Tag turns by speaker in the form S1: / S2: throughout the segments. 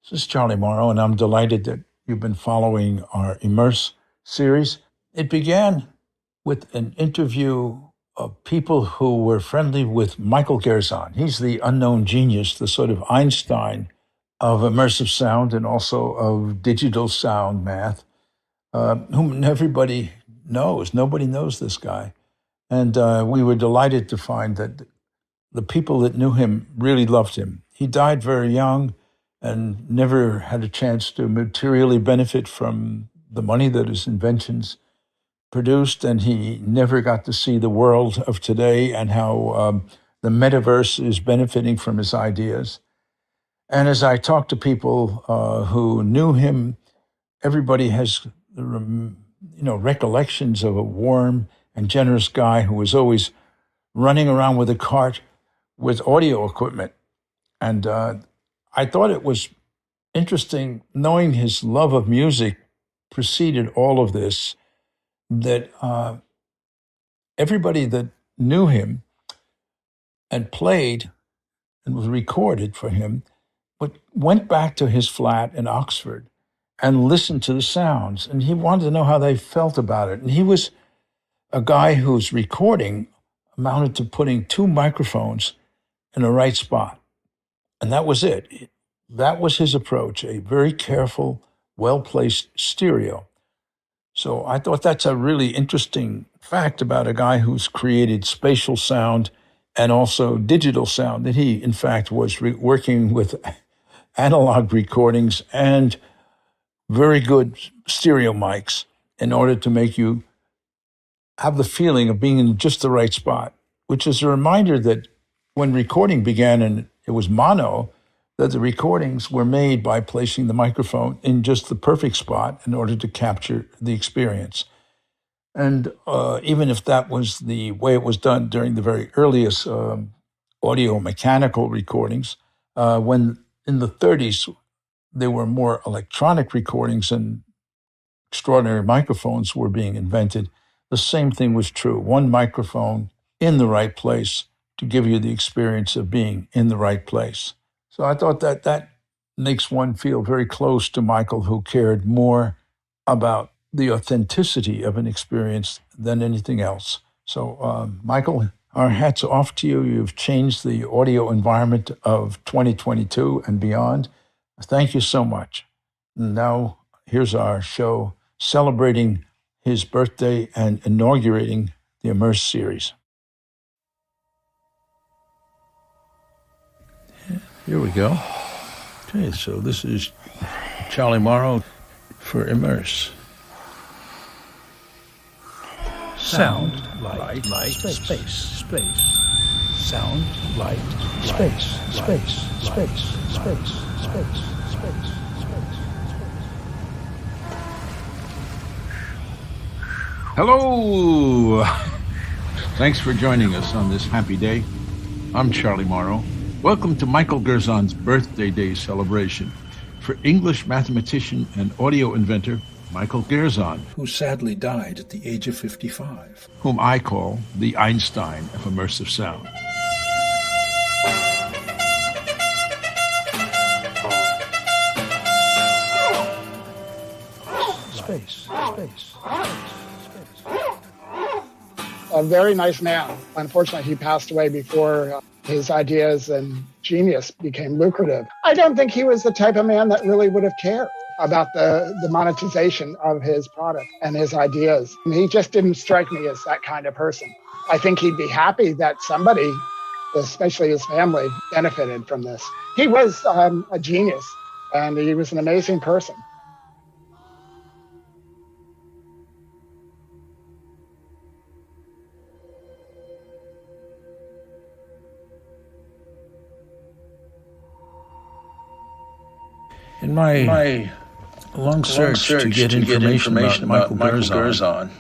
S1: This is Charlie Morrow, and I'm delighted that you've been following our iMMERSE series. It began with an interview of people who were friendly with Michael Gerzon. He's the unknown genius, the sort of Einstein of immersive sound and also of digital sound math, whom everybody knows. Nobody knows this guy. And we were delighted to find that the people that knew him really loved him. He died very young and never had a chance to materially benefit from the money that his inventions produced, and he never got to see the world of today and how the metaverse is benefiting from his ideas. And as I talk to people who knew him, everybody has recollections of a warm and generous guy who was always running around with a cart with audio equipment. And I thought it was interesting, knowing his love of music preceded all of this, that everybody that knew him and played and was recorded for him went back to his flat in Oxford and listened to the sounds. And he wanted to know how they felt about it. And he was a guy whose recording amounted to putting 2 microphones in the right spot. And that was it. That was his approach, a very careful, well-placed stereo. So I thought that's a really interesting fact about a guy who's created spatial sound and also digital sound, that he, in fact, was working with analog recordings and very good stereo mics in order to make you have the feeling of being in just the right spot, which is a reminder that when recording began and it was mono, that the recordings were made by placing the microphone in just the perfect spot in order to capture the experience. And even if that was the way it was done during the very earliest audio mechanical recordings, when in the 30s there were more electronic recordings and extraordinary microphones were being invented, the same thing was true. 1 microphone in the right place to give you the experience of being in the right place. So I thought that makes one feel very close to Michael, who cared more about the authenticity of an experience than anything else. So, Michael, our hats off to you. You've changed the audio environment of 2022 and beyond. Thank you so much. Now, here's our show celebrating his birthday and inaugurating the iMMERSE series. Here we go. Okay, so this is Charlie Morrow for iMMERSE. Sound, light, space. Sound, light, space. Hello! Thanks for joining us on this happy day. I'm Charlie Morrow. Welcome to Michael Gerzon's birthday day celebration for English mathematician and audio inventor Michael Gerzon, who sadly died at the age of 55, whom I call the Einstein of immersive sound. Space.
S2: A very nice man. Unfortunately, he passed away before his ideas and genius became lucrative. I don't think he was the type of man that really would have cared about the monetization of his product and his ideas. And he just didn't strike me as that kind of person. I think he'd be happy that somebody, especially his family, benefited from this. He was a genius, and he was an amazing person.
S1: In my long search to get information about Michael Gerzon,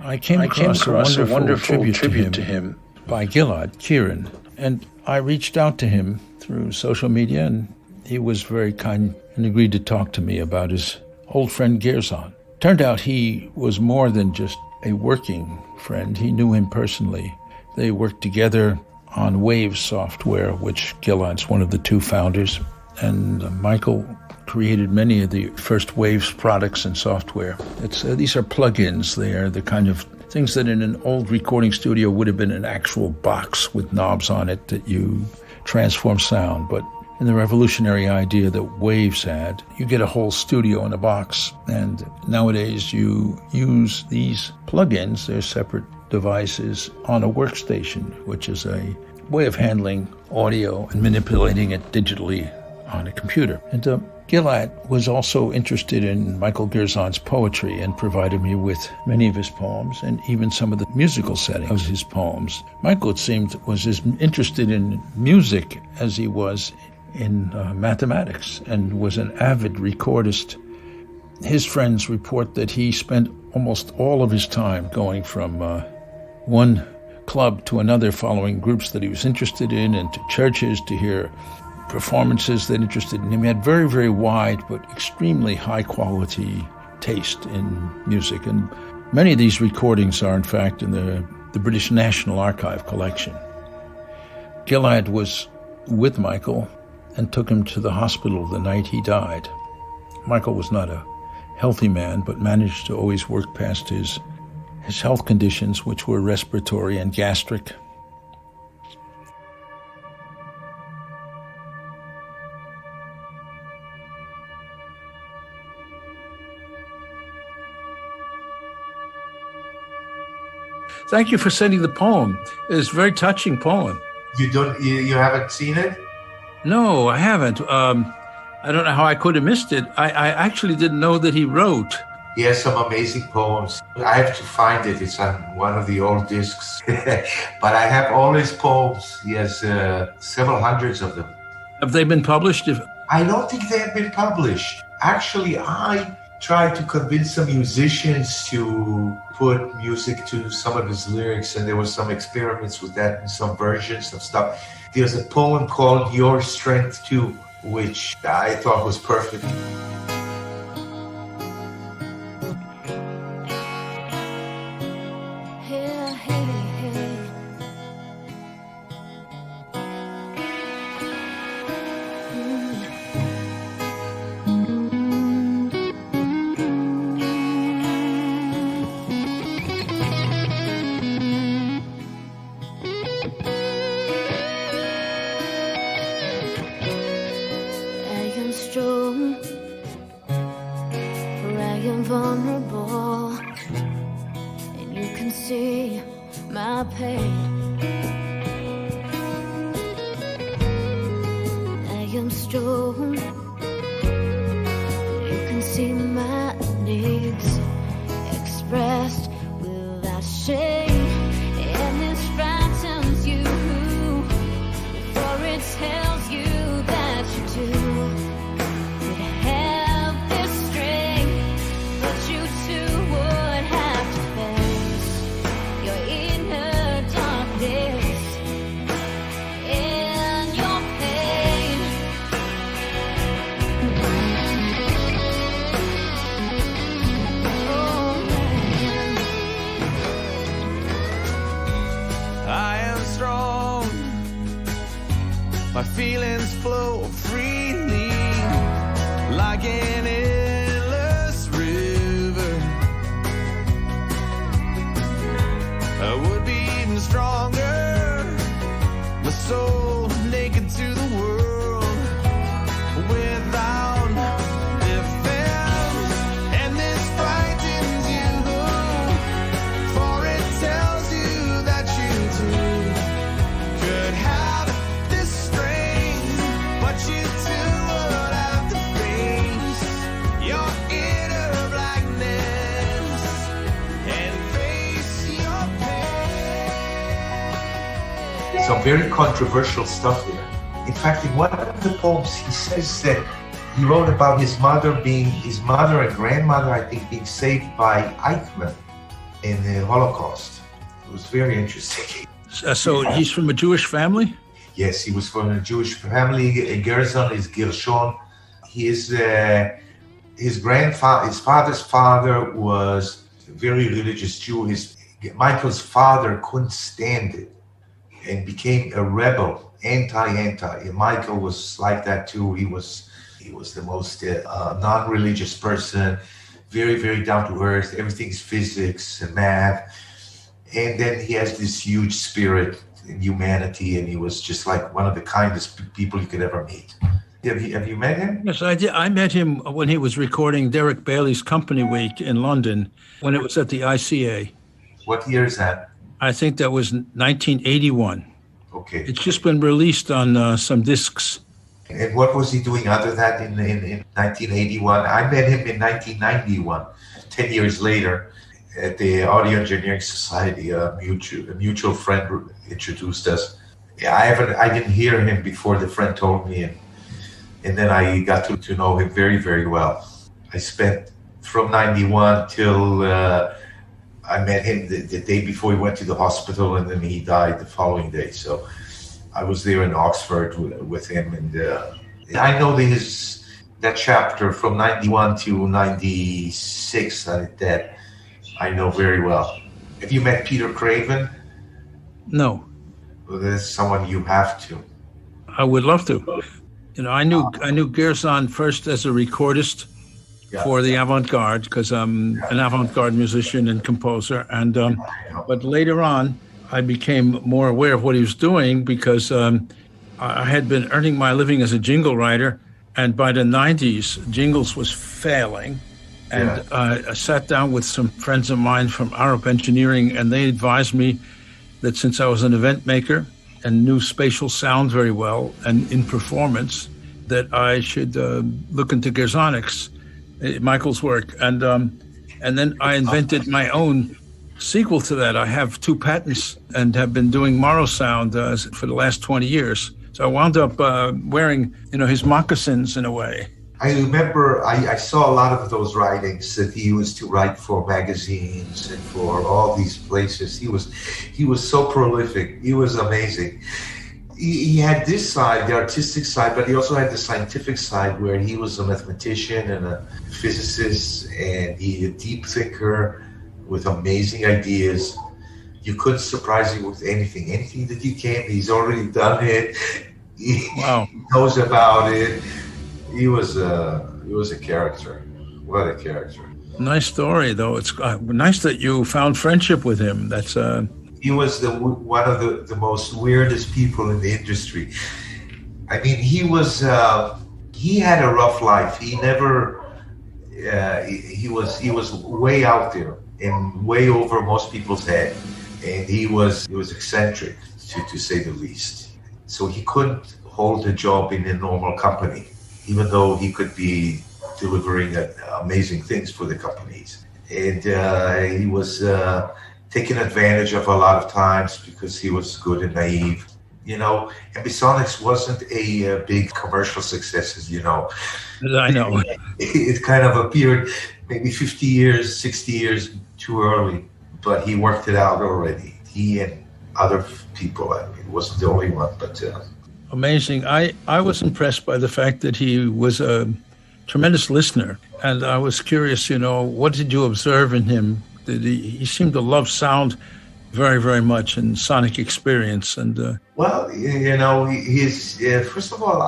S1: I came across a wonderful tribute to him by Gilad Kieran, and I reached out to him through social media, and he was very kind and agreed to talk to me about his old friend Gerzon. Turned out he was more than just a working friend. He knew him personally. They worked together on Wave software, which Gilad's one of the 2 founders. And Michael created many of the first Waves products and software. These are plugins. They are the kind of things that in an old recording studio would have been an actual box with knobs on it that you transform sound. But in the revolutionary idea that Waves had, you get a whole studio in a box. And nowadays you use these plugins, they're separate devices, on a workstation, which is a way of handling audio and manipulating it digitally on a computer. And Gilad was also interested in Michael Gerzon's poetry and provided me with many of his poems and even some of the musical settings of his poems. Michael, it seemed, was as interested in music as he was in mathematics and was an avid recordist. His friends report that he spent almost all of his time going from one club to another, following groups that he was interested in, and to churches to hear performances that interested in him. He had very, very wide but extremely high quality taste in music. And many of these recordings are in fact in the British National Archive collection. Gilad was with Michael and took him to the hospital the night he died. Michael was not a healthy man, but managed to always work past his health conditions, which were respiratory and gastric. Thank you for sending the poem. It's a very touching poem.
S3: You haven't seen it?
S1: No, I haven't. I don't know how I could have missed it. I actually didn't know that he wrote.
S3: He has some amazing poems. I have to find it. It's on one of the old discs. But I have all his poems. He has several hundreds of them.
S1: Have they been published?
S3: I don't think they have been published. Actually, I tried to convince some musicians to put music to some of his lyrics, and there were some experiments with that and some versions of stuff. There's a poem called Your Strength Too, which I thought was perfect.
S4: Vulnerable, and you can see my pain. I am strong, you can see my needs expressed without shame, and this frightens you, for it tells you that you do.
S5: My feelings flow freely like an endless river. I would be even stronger, my soul naked to the world without defense. And this frightens you, for it tells you that you too could have this strength, but you too would have to face your inner blackness and face your pain.
S3: Some very controversial stuff there. In fact, in one of the poems, he says that he wrote about his mother and grandmother, I think, being saved by Eichmann in the Holocaust. It was very interesting.
S1: So he's from a Jewish family?
S3: Yes, he was from a Jewish family. Gerzon is Gershon. He is his father's father was a very religious Jew. Michael's father couldn't stand it and became a rebel anti. And Michael was like that too. He was the most non-religious person, very, very down to earth. Everything's physics and math. And then he has this huge spirit in humanity, and he was just like one of the kindest people you could ever meet. Have you met him?
S1: Yes, I did. I met him when he was recording Derek Bailey's Company Week in London, when it was at the ICA.
S3: What year is that?
S1: I think that was 1981.
S3: Okay.
S1: It's just been released on some discs.
S3: And what was he doing other than that in 1981? I met him in 1991, 10 years later, at the Audio Engineering Society. A mutual friend introduced us. Yeah, I didn't hear him before the friend told me, and then I got to know him very, very well. I spent from 91 till I met him the day before he went to the hospital, and then he died the following day. So I was there in Oxford with him, and I know that chapter from 91 to 96 that I know very well. Have you met Peter Craven?
S1: No.
S3: Well, there's someone you have to.
S1: I would love to. You know, I knew Gerzon first as a recordist for the avant-garde, because I'm an avant-garde musician and composer. And but later on, I became more aware of what he was doing, because I had been earning my living as a jingle writer, and by the 90s, jingles was failing. And I sat down with some friends of mine from Arup Engineering, and they advised me that since I was an event maker and knew spatial sound very well and in performance, that I should look into Gerzonics, Michael's work. And then I invented my own sequel to that. I have 2 patents and have been doing Morrow sound for the last 20 years. So I wound up wearing, his moccasins in a way.
S3: I remember I saw a lot of those writings that he used to write for magazines and for all these places. He was so prolific. He was amazing. He had this side, the artistic side, but he also had the scientific side, where he was a mathematician and a physicist, and he a deep thinker with amazing ideas. You couldn't surprise him with anything. Anything that you came, he's already done it. He knows about it. He was a character. What a character!
S1: Nice story, though. It's nice that you found friendship with him. That's
S3: He was one of the most weirdest people in the industry. I mean, he had a rough life. He never. He was way out there and way over most people's head, and he was eccentric, to say the least. So he couldn't hold a job in a normal company, even though he could be delivering amazing things for the companies. And he was taken advantage of a lot of times because he was good and naive. Ambisonics wasn't a big commercial success, as you know.
S1: I know.
S3: It kind of appeared maybe 50 years, 60 years too early, but he worked it out already. He and other people, I mean, wasn't the only one, but...
S1: Amazing. I was impressed by the fact that he was a tremendous listener, and I was curious, what did you observe in him? He seemed to love sound very, very much, and sonic experience. And
S3: well, his first of all,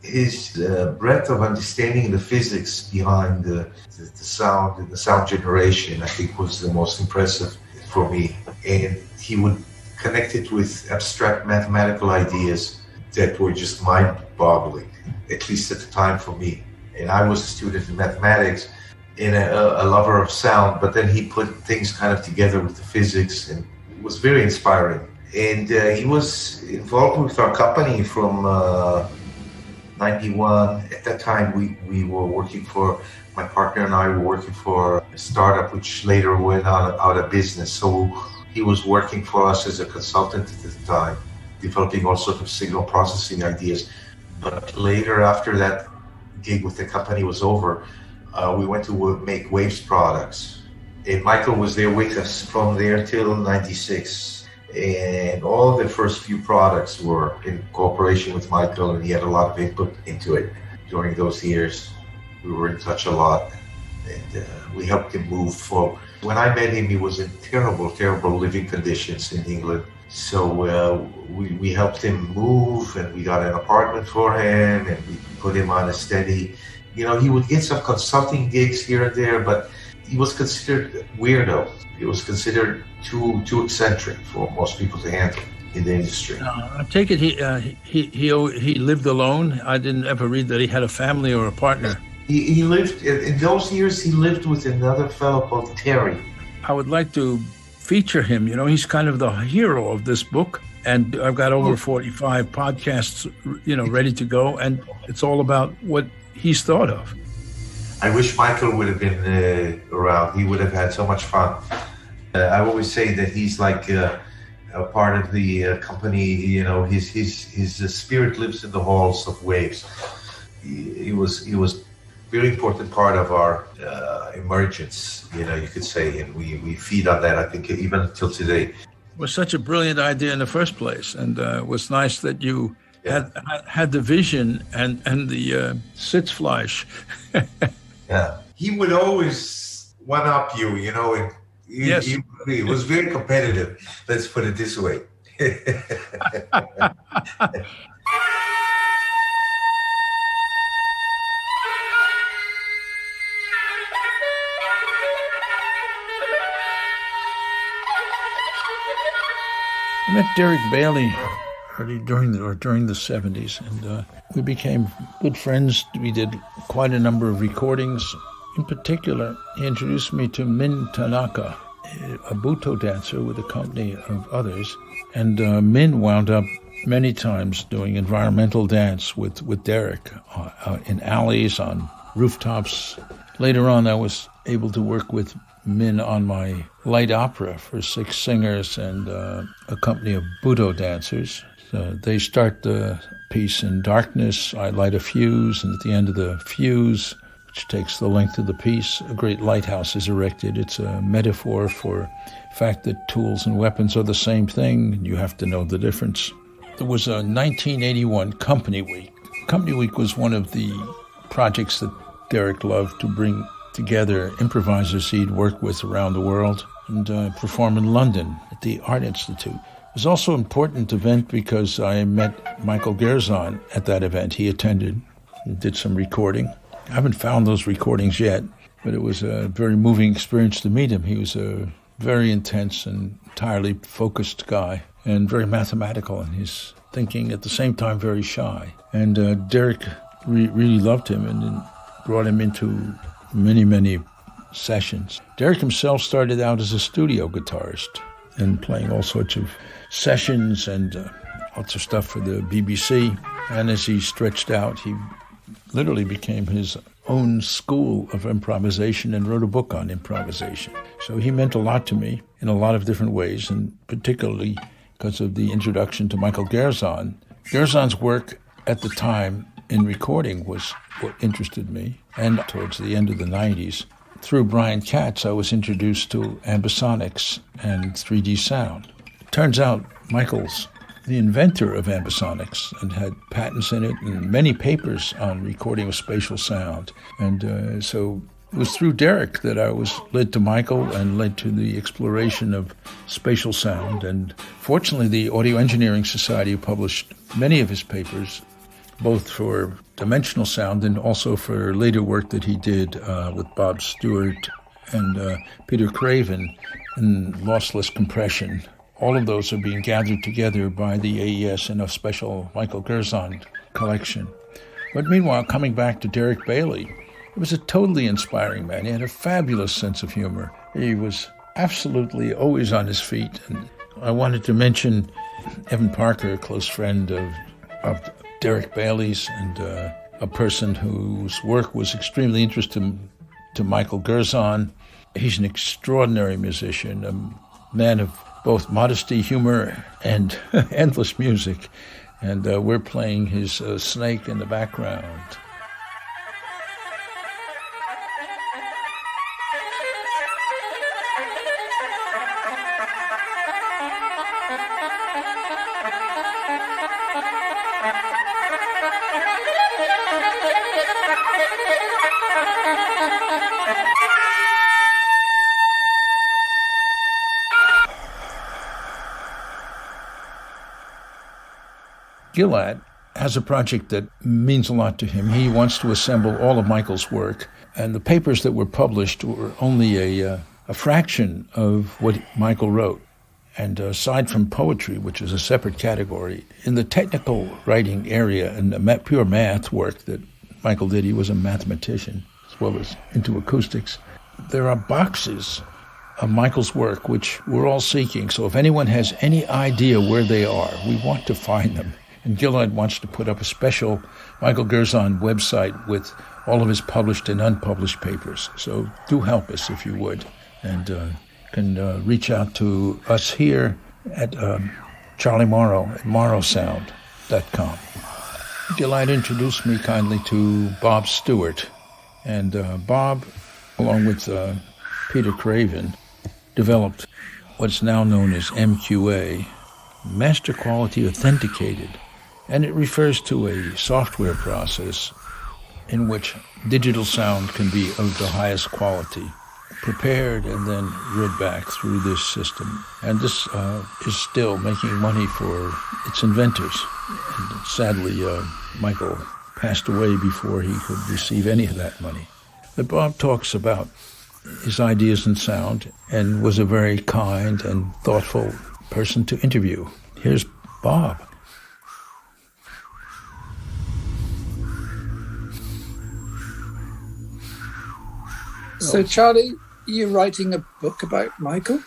S3: his breadth of understanding the physics behind the sound and the sound generation, I think, was the most impressive for me. And he would connect it with abstract mathematical ideas that were just mind-boggling, at least at the time for me. And I was a student in mathematics and a lover of sound, but then he put things kind of together with the physics, and it was very inspiring. And he was involved with our company from 91. At that time, we were working for, my partner and I were working for a startup which later went out of business. So he was working for us as a consultant at the time, developing all sorts of signal processing ideas. But later, after that gig with the company was over, we went to make Waves products. And Michael was there with us from there till 96. And all the first few products were in cooperation with Michael, and he had a lot of input into it during those years. We were in touch a lot, and we helped him move forward. When I met him, he was in terrible, terrible living conditions in England. So we helped him move, and we got an apartment for him, and we put him on a steady. He would get some consulting gigs here and there, but he was considered weirdo. He was considered too eccentric for most people to handle in the industry.
S1: I take it he lived alone. I didn't ever read that he had a family or a partner.
S3: He lived in those years. He lived with another fellow called Terry.
S1: I would like to feature him. He's kind of the hero of this book. And I've got over 45 podcasts, ready to go. And it's all about what he's thought of.
S3: I wish Michael would have been around. He would have had so much fun. I always say that he's like a part of the company. His spirit lives in the halls of waves. He was very important part of our emergence, you could say, and we feed on that, I think, even until today.
S1: It was such a brilliant idea in the first place, and it was nice that you had the vision and the Sitzfleisch.
S3: Yeah, he would always one-up you, and
S1: yes.
S3: He was very competitive, let's put it this way.
S1: I met Derek Bailey during the 70s, and we became good friends. We did quite a number of recordings. In particular, he introduced me to Min Tanaka, a Buto dancer with a company of others. And Min wound up many times doing environmental dance with Derek in alleys, on rooftops. Later on, I was able to work with Min on my light opera for 6 singers and a company of Budo dancers. They start the piece in darkness. I light a fuse, and at the end of the fuse, which takes the length of the piece, a great lighthouse is erected. It's a metaphor for the fact that tools and weapons are the same thing, and you have to know the difference. There was a 1981 Company Week. Company Week was one of the projects that Derek loved to bring together improvisers he'd worked with around the world and perform in London at the Art Institute. It was also an important event because I met Michael Gerzon at that event. He attended and did some recording. I haven't found those recordings yet, but it was a very moving experience to meet him. He was a very intense and entirely focused guy and very mathematical in his thinking, at the same time very shy. And Derek really loved him and brought him into many sessions. Derek himself started out as a studio guitarist and playing all sorts of sessions and lots of stuff for the BBC. And as he stretched out, he literally became his own school of improvisation and wrote a book on improvisation. So he meant a lot to me in a lot of different ways, and particularly because of the introduction to Michael Gerzon. Gerzon's work at the time in recording was what interested me. And towards the end of the 90s, through Brian Katz, I was introduced to Ambisonics and 3D sound. Turns out Michael's the inventor of Ambisonics and had patents in it and many papers on recording with spatial sound. And so it was through Derek that I was led to Michael and led to the exploration of spatial sound. And fortunately, the Audio Engineering Society published many of his papers, both for dimensional sound and also for later work that he did with Bob Stewart and Peter Craven in lossless compression. All of those are being gathered together by the AES in a special Michael Gerzon collection. But meanwhile, coming back to Derek Bailey, he was a totally inspiring man. He had a fabulous sense of humor. He was absolutely always on his feet. And I wanted to mention Evan Parker, a close friend of Derek Bailey's and a person whose work was extremely interesting to Michael Gerzon. He's an extraordinary musician, a man of both modesty, humor, and endless music. And we're playing his Snake in the background. Gilad has a project that means a lot to him. He wants to assemble all of Michael's work, and the papers that were published were only a fraction of what Michael wrote. And aside from poetry, which is a separate category, in the technical writing area and the pure math work that Michael did, he was a mathematician as well as into acoustics. There are boxes of Michael's work which we're all seeking. So if anyone has any idea where they are, we want to find them. And Gilad wants to put up a special Michael Gerzon website with all of his published and unpublished papers. So do help us if you would. And can reach out to us here at Charlie Morrow at morrowsound.com. Gilad introduced me kindly to Bob Stewart. And Bob, along with Peter Craven, developed what's now known as MQA, Master Quality Authenticated. And it refers to a software process in which digital sound can be of the highest quality, prepared and then read back through this system. And this is still making money for its inventors. And sadly, Michael passed away before he could receive any of that money. But Bob talks about his ideas in sound and was a very kind and thoughtful person to interview. Here's Bob.
S6: So, Charlie, you're writing a book about Michael?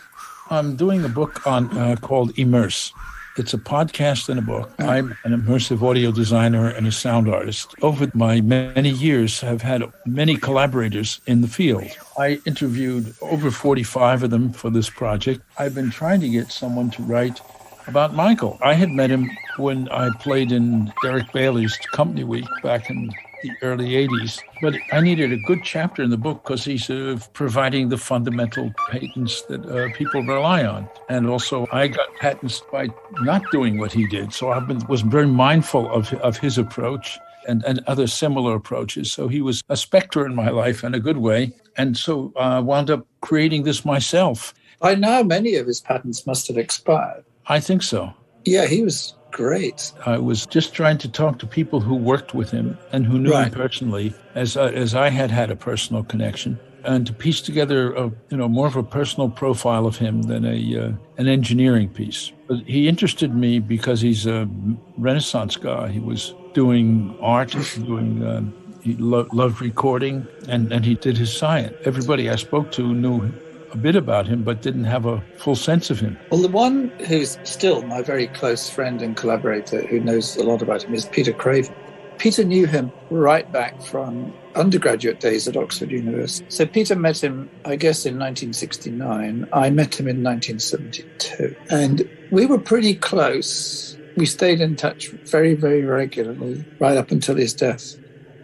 S1: I'm doing a book on called iMMERSE. It's a podcast and a book. I'm an immersive audio designer and a sound artist. Over my many years, have had many collaborators in the field. I interviewed over 45 of them for this project. I've been trying to get someone to write about Michael. I had met him when I played in Derek Bailey's Company Week back in the early 80s. But I needed a good chapter in the book because he's providing the fundamental patents that people rely on. And also, I got patents by not doing what he did. So was very mindful of his approach and other similar approaches. So he was a specter in my life in a good way. And so I wound up creating this myself.
S6: By now, many of his patents must have expired.
S1: I think so.
S6: Yeah, he was great.
S1: I was just trying to talk to people who worked with him and who knew him personally, as I had a personal connection, and to piece together more of a personal profile of him than an engineering piece. But he interested me because he's a Renaissance guy. He was doing art, he loved recording, and he did his science. Everybody I spoke to knew a bit about him, but didn't have a full sense of him.
S6: Well, the one who's still my very close friend and collaborator who knows a lot about him is Peter Craven. Peter knew him right back from undergraduate days at Oxford University. So Peter met him, I guess, in 1969. I met him in 1972. And we were pretty close. We stayed in touch very, very regularly, right up until his death.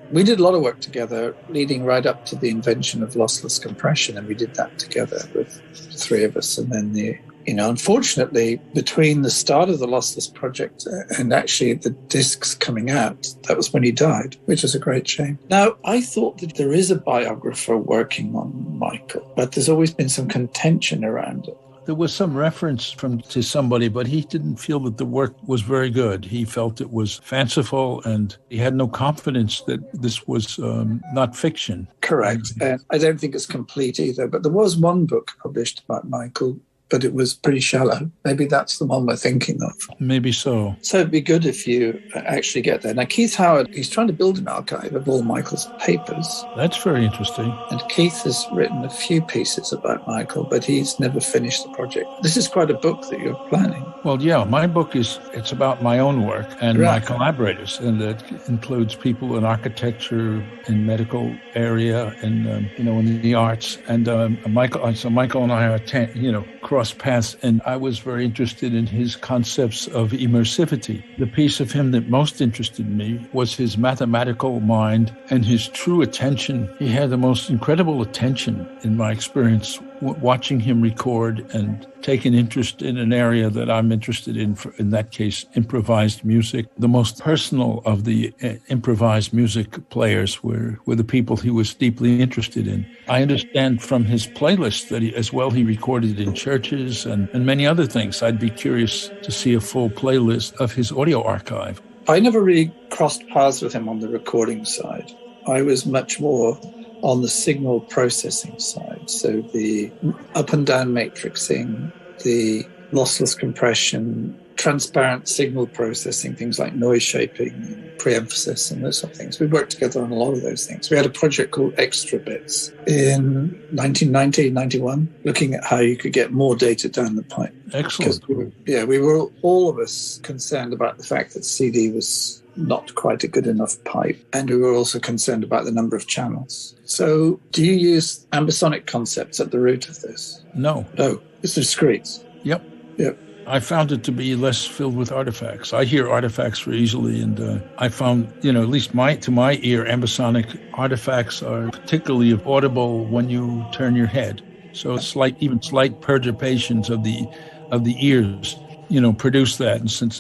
S6: We did a lot of work together, leading right up to the invention of lossless compression, and we did that together with the three of us. And then unfortunately, between the start of the lossless project and actually the discs coming out, that was when he died, which is a great shame. Now, I thought that there is a biographer working on Michael, but there's always been some contention around it.
S1: There was some reference to somebody, but he didn't feel that the work was very good. He felt it was fanciful, and he had no confidence that this was not fiction.
S6: Correct. And I don't think it's complete either, but there was one book published about Michael, but it was pretty shallow. Maybe that's the one we're thinking of.
S1: Maybe so.
S6: So it'd be good if you actually get there. Now, Keith Howard, he's trying to build an archive of all Michael's papers.
S1: That's very interesting.
S6: And Keith has written a few pieces about Michael, but he's never finished the project. This is quite a book that you're planning.
S1: Well, yeah, my book it's about my own work and my collaborators, and that includes people in architecture, in medical area, and in the arts. And Michael and I are cross paths, and I was very interested in his concepts of immersivity. The piece of him that most interested me was his mathematical mind and his true attention. He had the most incredible attention in my experience watching him record and take an interest in an area that I'm interested in that case, improvised music. The most personal of the improvised music players were the people he was deeply interested in. I understand from his playlist that he recorded in churches and many other things. I'd be curious to see a full playlist of his audio archive.
S6: I never really crossed paths with him on the recording side. I was much more on the signal processing side. So the up and down matrixing, the lossless compression, transparent signal processing, things like noise shaping, pre-emphasis, and those sort of things. We worked together on a lot of those things. We had a project called Extra Bits in 1990, 91, looking at how you could get more data down the pipe.
S1: Excellent.
S6: We were all of us concerned about the fact that CD was not quite a good enough pipe. And we were also concerned about the number of channels. So do you use ambisonic concepts at the root of this?
S1: No.
S6: No, it's discrete.
S1: Yep.
S6: Yep.
S1: I found it to be less filled with artifacts. I hear artifacts very easily, and I found, at least to my ear, ambisonic artifacts are particularly audible when you turn your head. So even slight perturbations of the ears, produce that. And since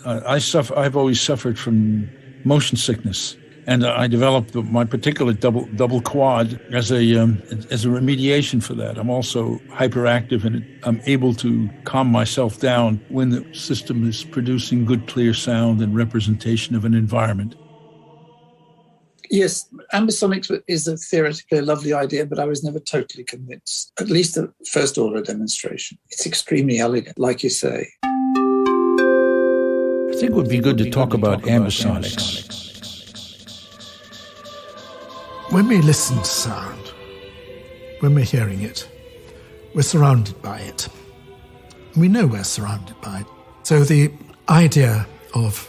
S1: I've always suffered from motion sickness, and I developed my particular double quad as a remediation for that. I'm also hyperactive, and I'm able to calm myself down when the system is producing good, clear sound and representation of an environment.
S6: Yes, ambisonics is theoretically a lovely idea, but I was never totally convinced, at least the first order demonstration. It's extremely elegant, like you say.
S1: I think it would be good to talk about ambisonics.
S7: When we listen to sound, when we're hearing it, we're surrounded by it. We know we're surrounded by it. So the idea of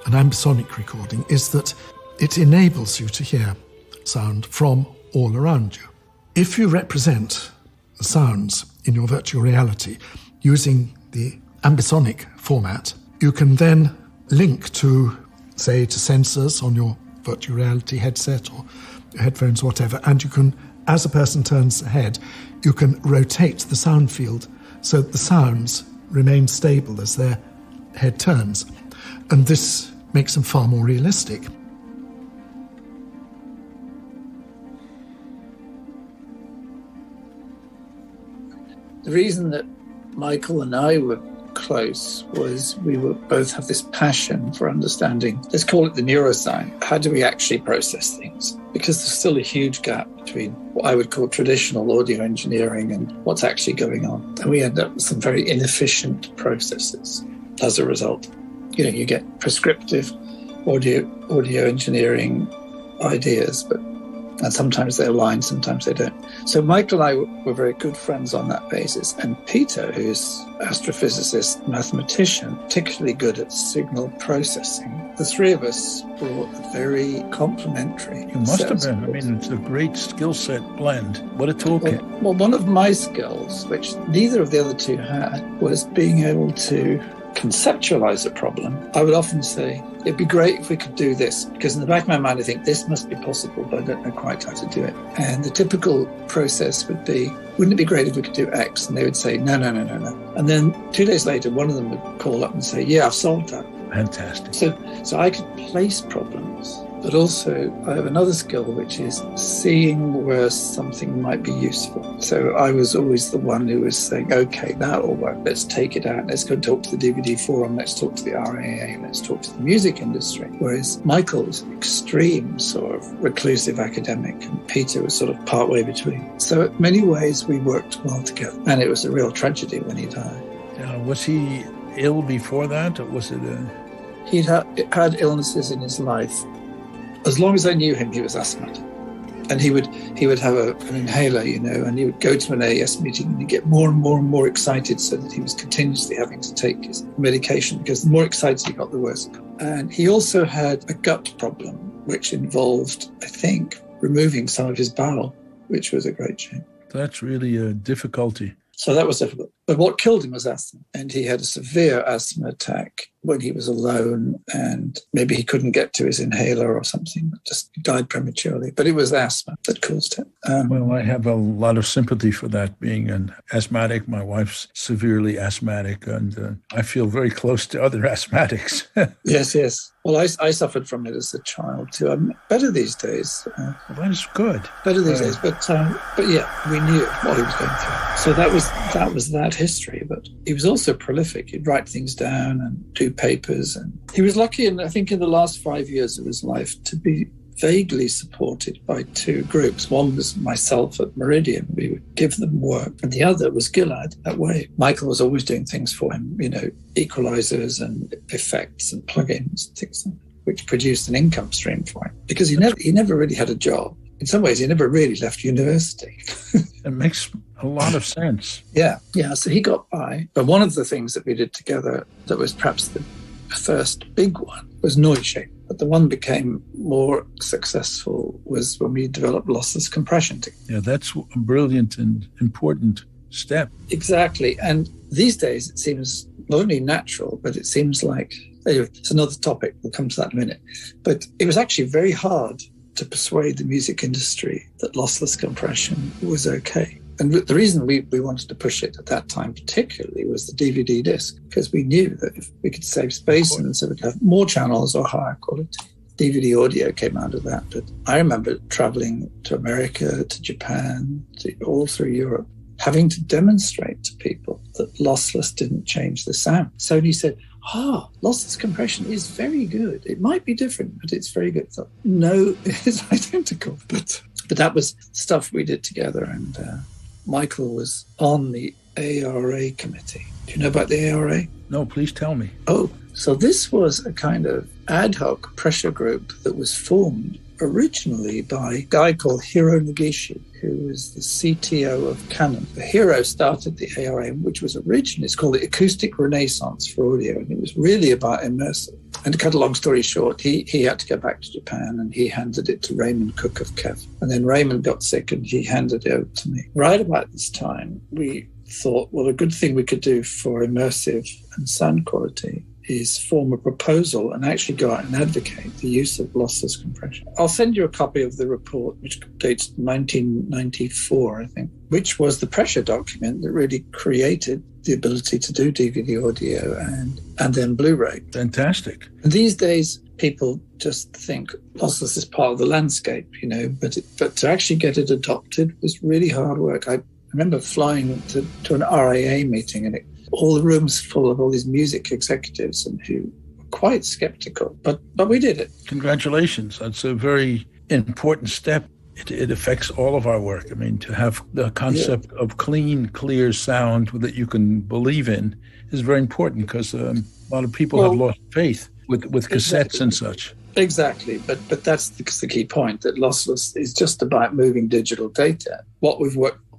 S7: an ambisonic recording is that it enables you to hear sound from all around you. If you represent the sounds in your virtual reality using the ambisonic format, you can then link to sensors on your virtual reality headset or headphones, whatever, and you can, as a person turns the head, you can rotate the sound field so that the sounds remain stable as their head turns. And this makes them far more realistic.
S6: The reason that Michael and I were close was we both have this passion for understanding, let's call it the neuroscience. How do we actually process things? Because there's still a huge gap between what I would call traditional audio engineering and what's actually going on. And we end up with some very inefficient processes as a result. You get prescriptive audio engineering ideas, and sometimes they align, sometimes they don't. So Michael and I were very good friends on that basis. And Peter, who's astrophysicist, mathematician, particularly good at signal processing, the three of us brought a very complementary.
S1: It must have been. I mean, it's a great skill set blend. What a toolkit.
S6: Well, one of my skills, which neither of the other two had, was being able to conceptualize a problem. I would often say, it'd be great if we could do this, because in the back of my mind, I think this must be possible, but I don't know quite how to do it. And the typical process would be, wouldn't it be great if we could do X? And they would say, no. And then 2 days later, one of them would call up and say, yeah, I've solved that.
S1: Fantastic.
S6: So I could place problems, but also I have another skill, which is seeing where something might be useful. So I was always the one who was saying, okay, that'll work. Let's take it out. Let's go talk to the DVD forum. Let's talk to the RAA. Let's talk to the music industry. Whereas Michael was an extreme sort of reclusive academic, and Peter was sort of partway between. So in many ways, we worked well together. And it was a real tragedy when he died.
S1: Was he ill before that, or was it
S6: He'd had illnesses in his life. As long as I knew him, he was asthmatic. And he would have an inhaler, and he would go to an AES meeting and he'd get more and more and more excited, so that he was continuously having to take his medication, because the more excited he got, the worse it got. And he also had a gut problem, which involved, I think, removing some of his bowel, which was a great shame.
S1: That's really a difficulty.
S6: So that was difficult. But what killed him was asthma. And he had a severe asthma attack when he was alone, and maybe he couldn't get to his inhaler or something. Just died prematurely. But it was asthma that caused it.
S1: Well, I have a lot of sympathy for that, being an asthmatic. My wife's severely asthmatic, and I feel very close to other asthmatics.
S6: Yes. Well, I suffered from it as a child too. I'm better these days.
S1: Well, that is good.
S6: Better these days. But yeah, we knew what he was going through. So that was that art history, but he was also prolific. He'd write things down and do papers. And he was lucky, I think, in the last 5 years of his life to be vaguely supported by two groups. One was myself at Meridian. We would give them work. And the other was Gillard at Wave. Michael was always doing things for him, equalizers and effects and plugins and things, which produced an income stream for him. Because he never really had a job. In some ways, he never really left university.
S1: It makes a lot of sense.
S6: Yeah. So he got by. But one of the things that we did together that was perhaps the first big one was noise shape. But the one became more successful was when we developed lossless compression.
S1: Yeah, that's a brilliant and important step.
S6: Exactly. And these days it seems not only natural, but it seems like, anyway, it's another topic. We'll come to that in a minute. But it was actually very hard to persuade the music industry that lossless compression was okay. And the reason we wanted to push it at that time particularly was the DVD disc, because we knew that if we could save space and so we could have more channels or higher quality. DVD audio came out of that. But I remember traveling to America, to Japan, all through Europe, having to demonstrate to people that lossless didn't change the sound. Sony said, lossless compression is very good. It might be different, but it's very good. So, no, it is identical. But that was stuff we did together, and Michael was on the ARA committee. Do you know about the ARA?
S1: No, please tell me.
S6: Oh, so this was a kind of ad hoc pressure group that was formed originally by a guy called Hiro Negishi, who was the CTO of Canon. The Hiro started the ARA, which was originally, it's called the Acoustic Renaissance for Audio, and it was really about immersive. And to cut a long story short, he had to go back to Japan, and he handed it to Raymond Cook of Kev. And then Raymond got sick, and he handed it over to me. Right about this time, we thought, well, a good thing we could do for immersive and sound quality is form a proposal and actually go out and advocate the use of lossless compression. I'll send you a copy of the report, which dates 1994, I think, which was the pressure document that really created the ability to do DVD audio and then Blu-ray.
S1: Fantastic.
S6: And these days, people just think lossless is part of the landscape, but to actually get it adopted was really hard work. I remember flying to an RIA meeting, and all the rooms full of all these music executives and who were quite skeptical, but we did it.
S1: Congratulations. That's a very important step. It affects all of our work. I mean, to have the concept of clean, clear sound that you can believe in is very important, because a lot of people have lost faith with cassettes and such.
S6: Exactly, but that's the key point, that lossless is just about moving digital data.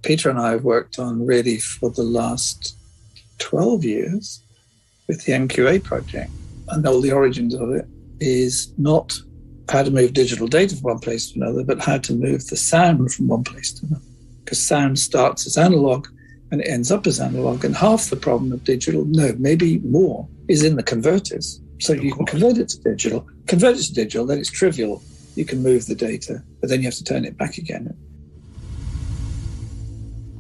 S6: Peter and I have worked on really for the last 12 years with the MQA project, and all the origins of it is not how to move digital data from one place to another, but how to move the sound from one place to another. Because sound starts as analog and it ends up as analog, and half the problem of digital, maybe more, is in the converters. So you can convert it to digital, then it's trivial. You can move the data, but then you have to turn it back again.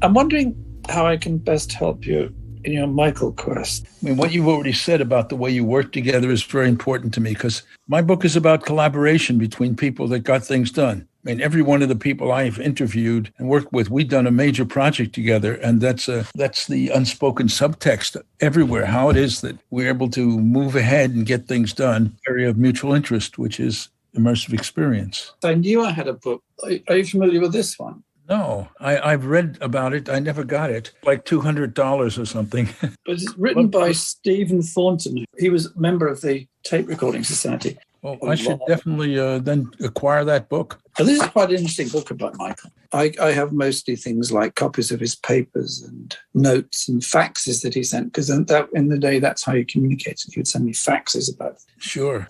S6: I'm wondering how I can best help you in your Michael quest.
S1: I mean, what you've already said about the way you work together is very important to me, because my book is about collaboration between people that got things done. I mean, every one of the people I've interviewed and worked with, we've done a major project together, and that's the unspoken subtext everywhere, how it is that we're able to move ahead and get things done, area of mutual interest, which is immersive experience.
S6: I knew I had a book. Are you familiar with this one?
S1: No, I've read about it. I never got it. Like $200 or something.
S6: But it's written by Stephen Thornton. He was a member of the Tape Recording Society.
S1: Well, I should definitely then acquire that book.
S6: And this is quite an interesting book about Michael. I have mostly things like copies of his papers and notes and faxes that he sent, because in the day, that's how he communicated. He would send me faxes about it.
S1: Sure.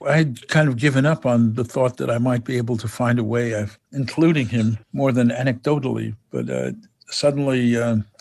S1: I had kind of given up on the thought that I might be able to find a way of including him more than anecdotally, but suddenly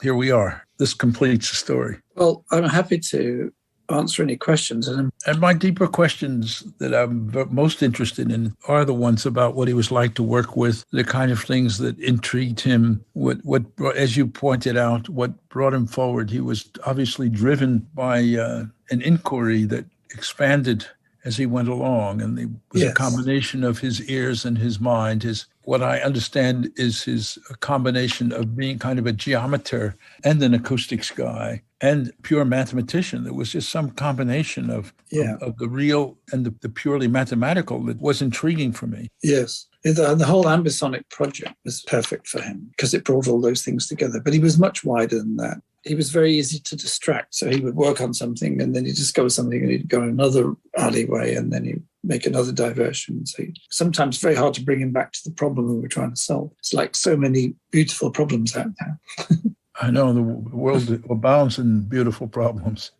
S1: here we are. This completes the story.
S6: Well, I'm happy to answer any questions. And
S1: my deeper questions that I'm most interested in are the ones about what he was like to work with, the kind of things that intrigued him, what as you pointed out, what brought him forward. He was obviously driven by an inquiry that expanded as he went along. And it was a combination of his ears and his mind. What I understand is his combination of being kind of a geometer and an acoustics guy and pure mathematician. There was just some combination of the real and the purely mathematical that was intriguing for me.
S6: Yes. The whole Ambisonic project was perfect for him because it brought all those things together. But he was much wider than that. He was very easy to distract. So he would work on something and then he'd discover something and he'd go another alleyway and then he'd make another diversion. So sometimes very hard to bring him back to the problem we were trying to solve. It's like so many beautiful problems out there.
S1: I know the world abounds in beautiful problems.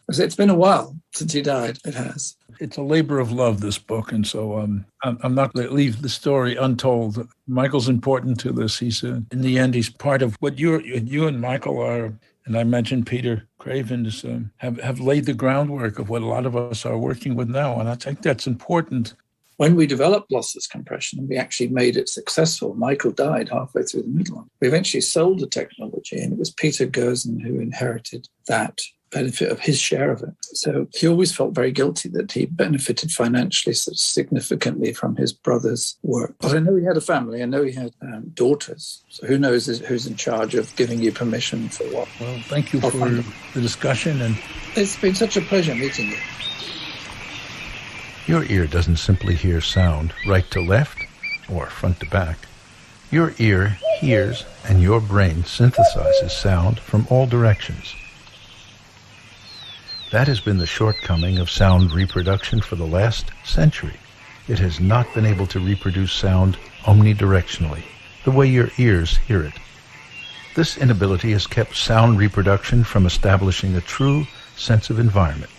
S6: It's been a while since he died. It has.
S1: It's a labor of love, this book, and so I'm not going to leave the story untold. Michael's important to this. He's in the end, he's part of what you and Michael are, and I mentioned Peter Craven is, have laid the groundwork of what a lot of us are working with now, and I think that's important.
S6: When we developed lossless compression and we actually made it successful, Michael died halfway through the middle. We eventually sold the technology, and it was Peter Gerzon who inherited that benefit of his share of it. So he always felt very guilty that he benefited financially so significantly from his brother's work. But I know he had a family. I know he had daughters. So who knows who's in charge of giving you permission for what.
S1: Well, thank you for the discussion. And
S6: it's been such a pleasure meeting you.
S8: Your ear doesn't simply hear sound right to left or front to back. Your ear hears and your brain synthesizes sound from all directions. That has been the shortcoming of sound reproduction for the last century. It has not been able to reproduce sound omnidirectionally, the way your ears hear it. This inability has kept sound reproduction from establishing a true sense of environment,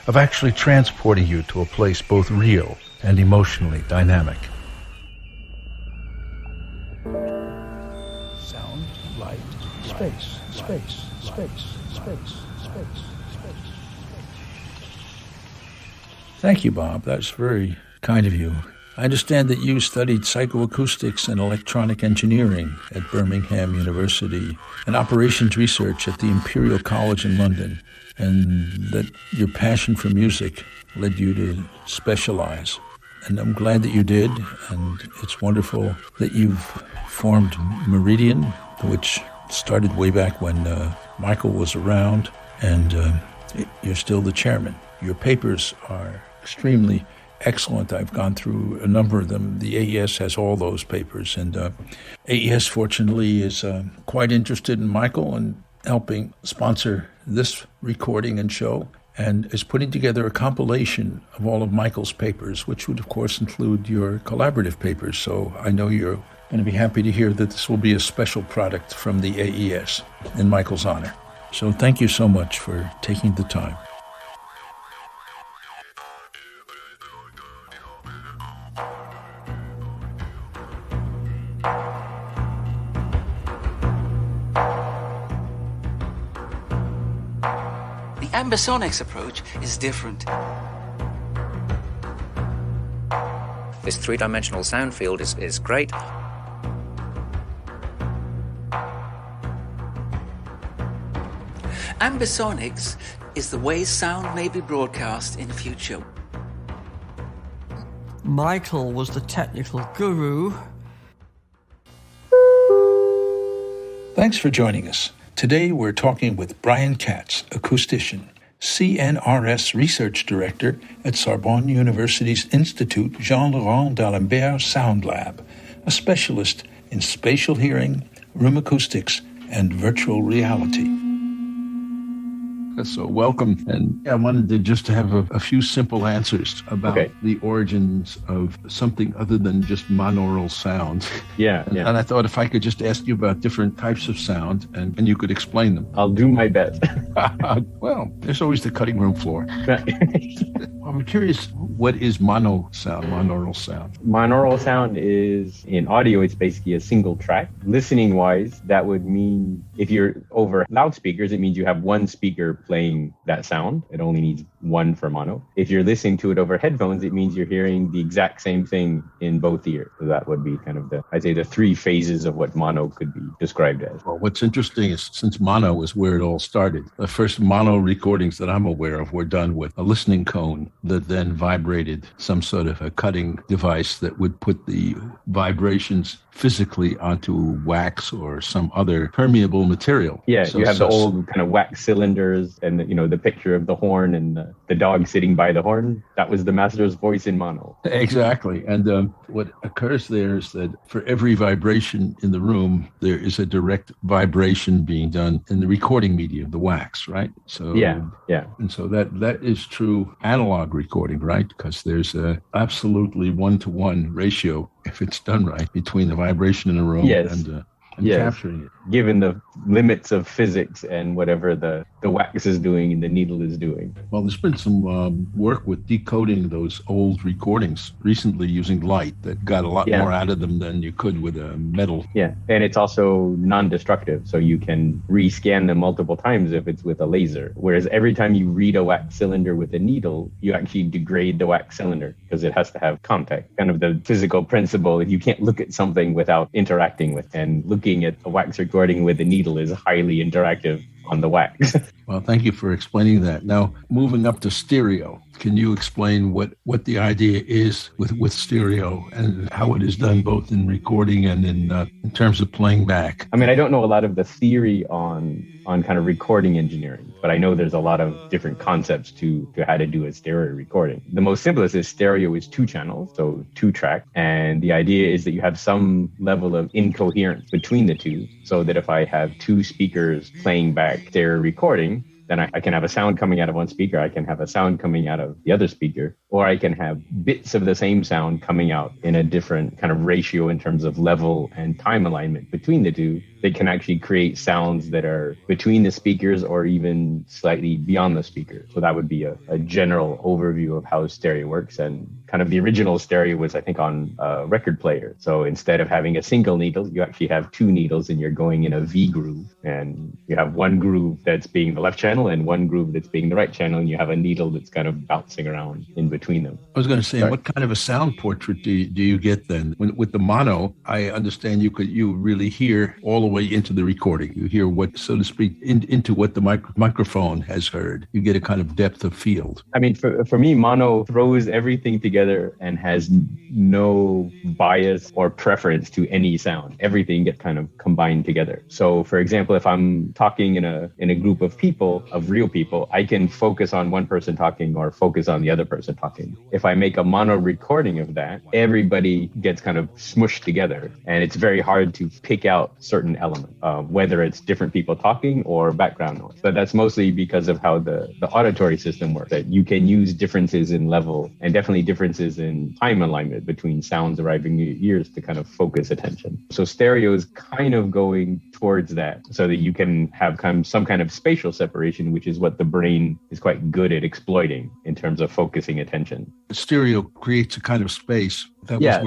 S8: of actually transporting you to a place both real and emotionally dynamic.
S1: Sound, light, space, space, space, space, space. Thank you, Bob. That's very kind of you. I understand that you studied psychoacoustics and electronic engineering at Birmingham University and operations research at the Imperial College in London, and that your passion for music led you to specialize. And I'm glad that you did, and it's wonderful that you've formed Meridian, which started way back when Michael was around, and you're still the chairman. Your papers are extremely excellent. I've gone through a number of them. The AES has all those papers, and AES, fortunately, is quite interested in Michael and helping sponsor this recording and show, and is putting together a compilation of all of Michael's papers, which would, of course, include your collaborative papers. So I know you're going to be happy to hear that this will be a special product from the AES in Michael's honor. So thank you so much for taking the time.
S9: The Ambisonics approach is different.
S10: This three-dimensional sound field is great.
S9: Ambisonics is the way sound may be broadcast in future.
S11: Michael was the technical guru.
S1: Thanks for joining us. Today we're talking with Brian Katz, acoustician, CNRS Research Director at Sorbonne University's Institut Jean-Laurent d'Alembert Sound Lab, a specialist in spatial hearing, room acoustics, and virtual reality. So welcome, and I wanted to just have a few simple answers about the origins of something other than just monaural sound. And I thought if I could just ask you about different types of sound, and you could explain them.
S12: I'll do my best.
S1: Well, there's always the cutting room floor. I'm curious, what is monaural sound?
S12: Monaural sound is, in audio, it's basically a single track. Listening-wise, that would mean if you're over loudspeakers, it means you have one speaker playing that sound. It only needs one for mono. If you're listening to it over headphones, it means you're hearing the exact same thing in both ears. So that would be kind of the three phases of what mono could be described as.
S8: Well, what's interesting is since mono is where it all started, the first mono recordings that I'm aware of were done with a listening cone that then vibrated some sort of a cutting device that would put the vibrations physically onto wax or some other permeable material.
S12: Yeah, so you have the old kind of wax cylinders and the picture of the horn and the dog sitting by the horn. That was the master's voice in mono.
S8: Exactly. And what occurs there is that for every vibration in the room, there is a direct vibration being done in the recording medium, the wax, right? So
S12: yeah.
S8: And so that is true analog recording, right? Because there's a absolutely one-to-one ratio, if it's done right, between the vibration in the room and capturing it.
S12: Given the limits of physics and whatever the wax is doing and the needle is doing.
S8: Well, there's been some work with decoding those old recordings recently using light that got a lot more out of them than you could with a metal.
S12: Yeah, and it's also non-destructive, so you can rescan them multiple times if it's with a laser. Whereas every time you read a wax cylinder with a needle, you actually degrade the wax cylinder because it has to have contact. Kind of the physical principle, you can't look at something without interacting with, and looking at a wax recording with a needle is highly interactive on the wax.
S8: Well, thank you for explaining that. Now, moving up to stereo, can you explain what the idea is with stereo and how it is done both in recording and in terms of playing back?
S12: I mean, I don't know a lot of the theory on kind of recording engineering, but I know there's a lot of different concepts to how to do a stereo recording. The most simplest is stereo is 2 channels, so 2 track. And the idea is that you have some level of incoherence between the two, so that if I have 2 speakers playing back stereo recording, then I can have a sound coming out of one speaker, I can have a sound coming out of the other speaker, or I can have bits of the same sound coming out in a different kind of ratio in terms of level and time alignment between the two. They can actually create sounds that are between the speakers or even slightly beyond the speakers. So that would be a general overview of how stereo works. And kind of the original stereo was, I think, on a record player. So instead of having a single needle, you actually have 2 needles and you're going in a V groove. And you have one groove that's being the left channel and one groove that's being the right channel. And you have a needle that's kind of bouncing around in between them.
S8: I was going to say, what kind of a sound portrait do you get then? With the mono, I understand you really hear all the way into the recording. You hear what, so to speak, into what the microphone has heard. You get a kind of depth of field.
S12: I mean, for me, mono throws everything together and has no bias or preference to any sound. Everything gets kind of combined together. So, for example, if I'm talking in a group of people, of real people, I can focus on one person talking or focus on the other person talking. If I make a mono recording of that, everybody gets kind of smushed together, and it's very hard to pick out certain elements, whether it's different people talking or background noise. But that's mostly because of how the auditory system works, that you can use differences in level and definitely differences in time alignment between sounds arriving in your ears to kind of focus attention. So stereo is kind of going towards that so that you can have some kind of spatial separation, which is what the brain is quite good at exploiting in terms of focusing attention.
S8: Stereo creates a kind of space.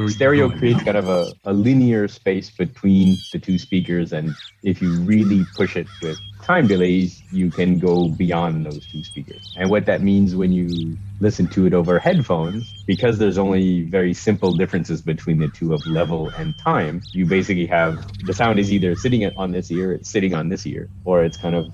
S12: Stereo creates kind of a linear space between the 2 speakers, and if you really push it with time delays, you can go beyond those 2 speakers. And what that means when you listen to it over headphones, because there's only very simple differences between the two of level and time, you basically have the sound is either sitting on this ear, it's sitting on this ear, or it's kind of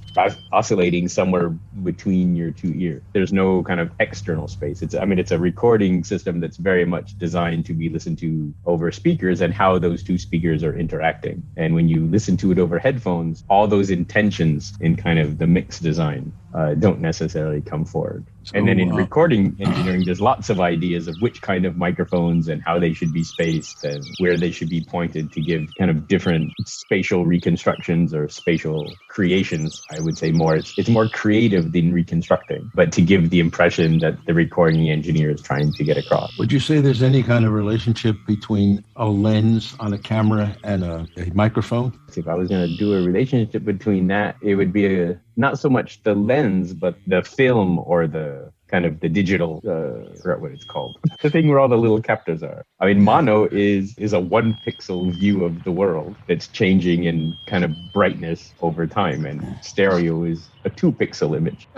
S12: oscillating somewhere between your 2 ears. There's no kind of external space. It's a recording system that's very much designed to be listened to over speakers and how those 2 speakers are interacting. And when you listen to it over headphones, all those intentions in kind of the mix design don't necessarily come forward. And then in recording engineering, there's lots of ideas of which kind of microphones and how they should be spaced and where they should be pointed to give kind of different spatial reconstructions or spatial creations. I would say it's more creative than reconstructing, but to give the impression that the recording engineer is trying to get across.
S8: Would you say there's any kind of relationship between a lens on a camera and a microphone?
S12: If I was going to do a relationship between that, it would be not so much the lens, but the film or the kind of the digital, I forgot what it's called, the thing where all the little captors are. I mean, mono is a 1 pixel view of the world that's changing in kind of brightness over time, and stereo is a 2 pixel image.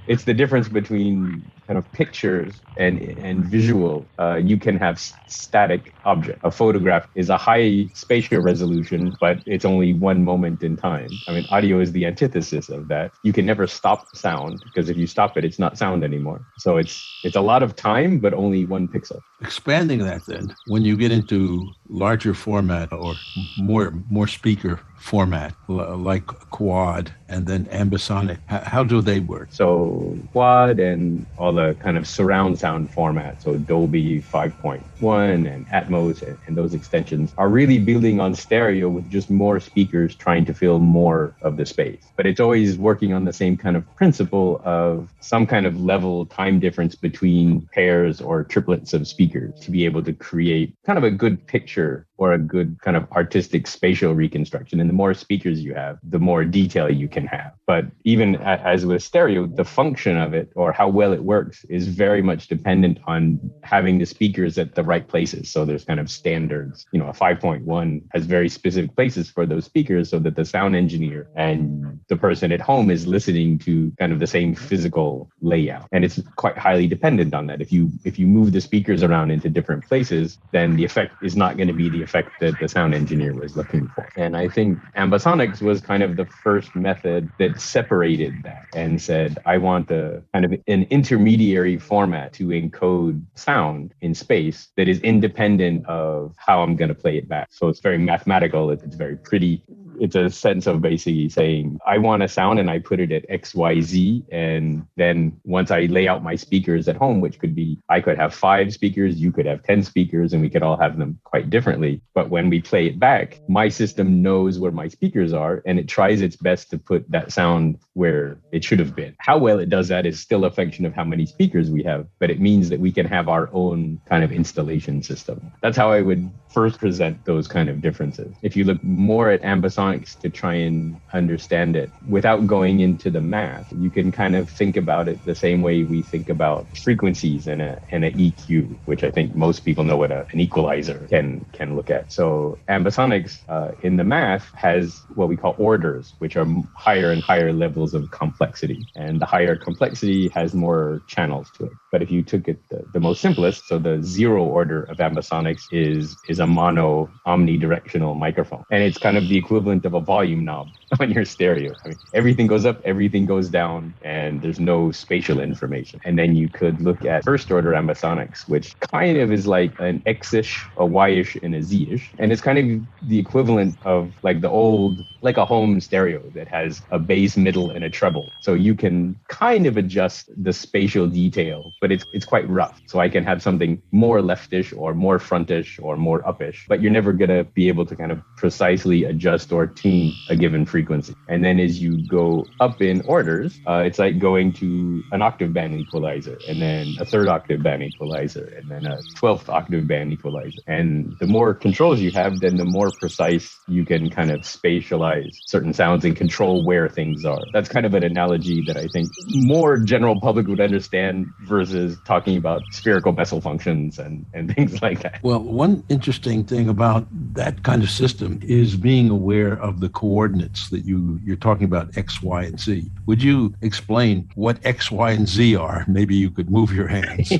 S12: It's the difference between kind of pictures and visual. You can have static object. A photograph is a high spatial resolution, but it's only one moment in time. I mean, audio is the antithesis of that. You can never stop sound, because if you stop it, it's not sound anymore. So it's a lot of time, but only 1 pixel.
S8: Expanding that then, when you get into larger format or more speaker format, like quad and then ambisonic, how do they work?
S12: So quad and all the kind of surround sound format, so Dolby 5.1 and Atmos and those extensions are really building on stereo with just more speakers trying to fill more of the space. But it's always working on the same kind of principle of some kind of level time difference between pairs or triplets of speakers to be able to create kind of a good picture or a good kind of artistic spatial reconstruction. And the more speakers you have, the more detail you can have. But even as with stereo, the function of it or how well it works is very much dependent on having the speakers at the right places. So there's kind of standards. You know, a 5.1 has very specific places for those speakers so that the sound engineer and the person at home is listening to kind of the same physical layout. And it's quite highly dependent on that. If you move the speakers around into different places, then the effect is not going to be the effect that the sound engineer was looking for. And I think Ambisonics was kind of the first method that separated that and said, I want a kind of an intermediary format to encode sound in space that is independent of how I'm going to play it back. So it's very mathematical. It's very pretty. It's a sense of basically saying, I want a sound and I put it at X, Y, Z. And then once I lay out my speakers at home, which could be, I could have 5 speakers, you could have 10 speakers, and we could all have them quite differently. But when we play it back, my system knows where my speakers are and it tries its best to put that sound where it should have been. How well it does that is still a function of how many speakers we have, but it means that we can have our own kind of installation system. That's how I would first present those kind of differences. If you look more at Ambisonics to try and understand it without going into the math, you can kind of think about it the same way we think about frequencies and an EQ, which I think most people know what an equalizer can look at. So Ambisonics in the math has what we call orders, which are higher and higher levels of complexity. And the higher complexity has more channels to it. But if you took it the most simplest, so the 0 order of Ambisonics is a mono omnidirectional microphone. And it's kind of the equivalent of a volume knob on your stereo. I mean, everything goes up, everything goes down, and there's no spatial information. And then you could look at first order Ambisonics, which kind of is like an X-ish, a Y-ish, and a Z-ish. And it's kind of the equivalent of like the old, like a home stereo that has a bass, middle, and a treble. So you can kind of adjust the spatial detail, but it's quite rough. So I can have something more leftish or more frontish or more upish, but you're never going to be able to kind of precisely adjust or tune a given frequency. And then as you go up in orders, it's like going to an octave band equalizer, and then a 3rd octave band equalizer, and then a 12th octave band equalizer. And the more controls you have, then the more precise you can kind of spatialize certain sounds and control where things are. That's kind of an analogy that I think more general public would understand versus talking about spherical Bessel functions and things like that.
S8: Well, one interesting thing about that kind of system is being aware of the coordinates that you're talking about, X, Y, and Z. Would you explain what X, Y, and Z are? Maybe you could move your hands.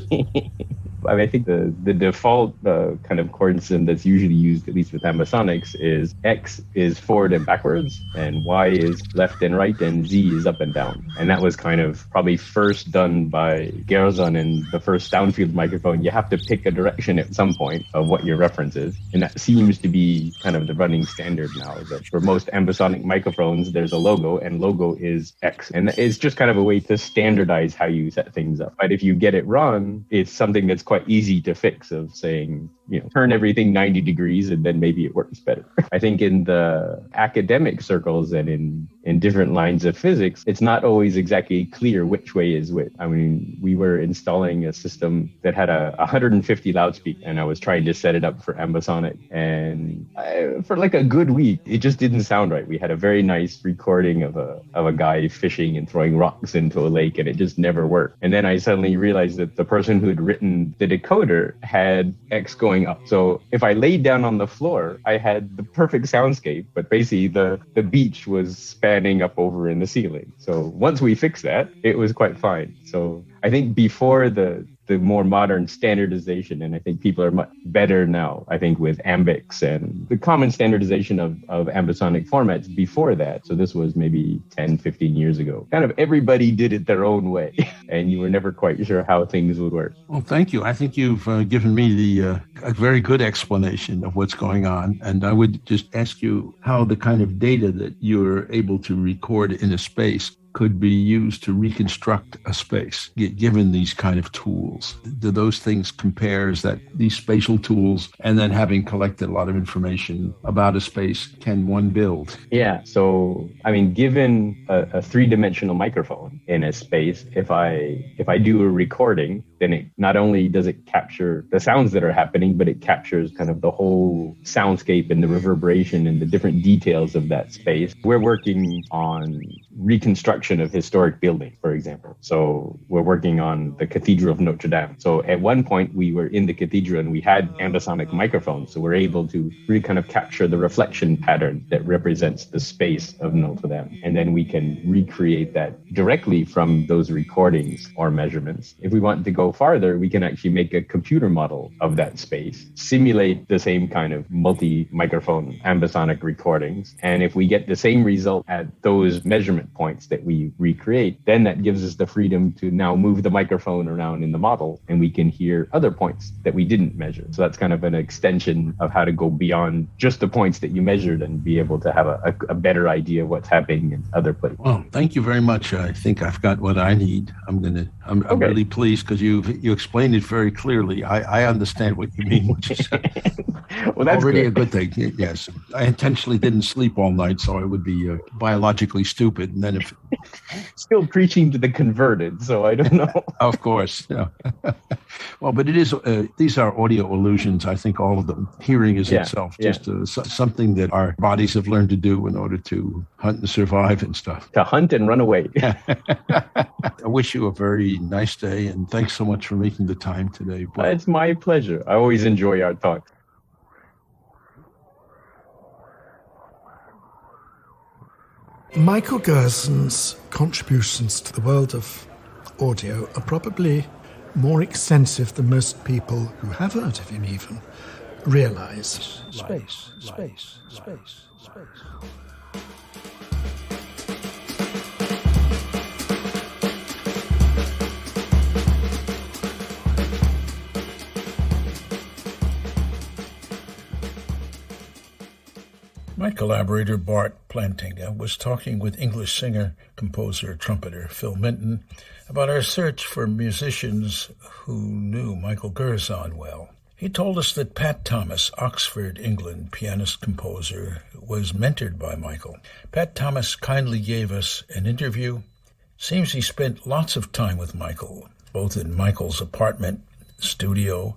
S12: I mean, I think the default kind of coordinate system that's usually used, at least with Ambisonics, is X is forward and backwards, and Y is left and right, and Z is up and down. And that was kind of probably first done by Gerzon in the first downfield microphone. You have to pick a direction at some point of what your reference is. And that seems to be kind of the running standard now, that for most Ambisonic microphones, there's a logo, and logo is X. And it's just kind of a way to standardize how you set things up. But if you get it wrong, it's something that's quite easy to fix, of saying, turn everything 90 degrees and then maybe it works better. I think in the academic circles and in in different lines of physics, it's not always exactly clear which way is which. I mean, we were installing a system that had a 150 loudspeaker, and I was trying to set it up for Ambisonic. And for like a good week, it just didn't sound right. We had a very nice recording of a guy fishing and throwing rocks into a lake, and it just never worked. And then I suddenly realized that the person who had written the decoder had X going up. So if I laid down on the floor, I had the perfect soundscape, but basically the beach was spanning up over in the ceiling. So once we fixed that, it was quite fine. So I think before the more modern standardization, and I think people are much better now, I think, with Ambix and the common standardization of ambisonic formats before that. So this was maybe 10, 15 years ago. Kind of everybody did it their own way, and you were never quite sure how things would work.
S8: Well, thank you. I think you've given me a very good explanation of what's going on. And I would just ask you how the kind of data that you're able to record in a space could be used to reconstruct a space, given these kind of tools. Do those things compare? Is that these spatial tools, and then having collected a lot of information about a space, can one build?
S12: Yeah. So, I mean, given a three-dimensional microphone in a space, if I do a recording, then it not only does it capture the sounds that are happening, but it captures kind of the whole soundscape and the reverberation and the different details of that space. We're working on reconstruction of historic buildings, for example. So we're working on the Cathedral of Notre Dame. So at one point we were in the cathedral and we had ambisonic microphones. So we're able to really kind of capture the reflection pattern that represents the space of Notre Dame. And then we can recreate that directly from those recordings or measurements. If we want to go farther, we can actually make a computer model of that space, simulate the same kind of multi-microphone ambisonic recordings. And if we get the same result at those measurement points that we recreate, then that gives us the freedom to now move the microphone around in the model, and we can hear other points that we didn't measure. So that's kind of an extension of how to go beyond just the points that you measured and be able to have a better idea of what's happening in other places.
S8: Well, thank you very much. I think I've got what I need. I'm okay. Really pleased because you explained it very clearly. I understand what you mean. Which is
S12: well, that's
S8: already
S12: good.
S8: A good thing. Yes, I intentionally didn't sleep all night, so I would be biologically stupid. And then if
S12: still preaching to the converted, so I don't know.
S8: Of course, yeah. Well, but it is. These are audio illusions. I think all of them. Hearing is itself just something that our bodies have learned to do in order to hunt and survive and stuff.
S12: To hunt and run away.
S8: I wish you a very nice day, and thanks so much for making the time today.
S12: It's my pleasure. I always enjoy our talk.
S7: Michael Gerzon's contributions to the world of audio are probably more extensive than most people who have heard of him even realize.
S1: Space. My collaborator, Bart Plantinga, was talking with English singer, composer, trumpeter Phil Minton about our search for musicians who knew Michael Gerzon well. He told us that Pat Thomas, Oxford, England, pianist-composer, was mentored by Michael. Pat Thomas kindly gave us an interview. Seems he spent lots of time with Michael, both in Michael's apartment, studio,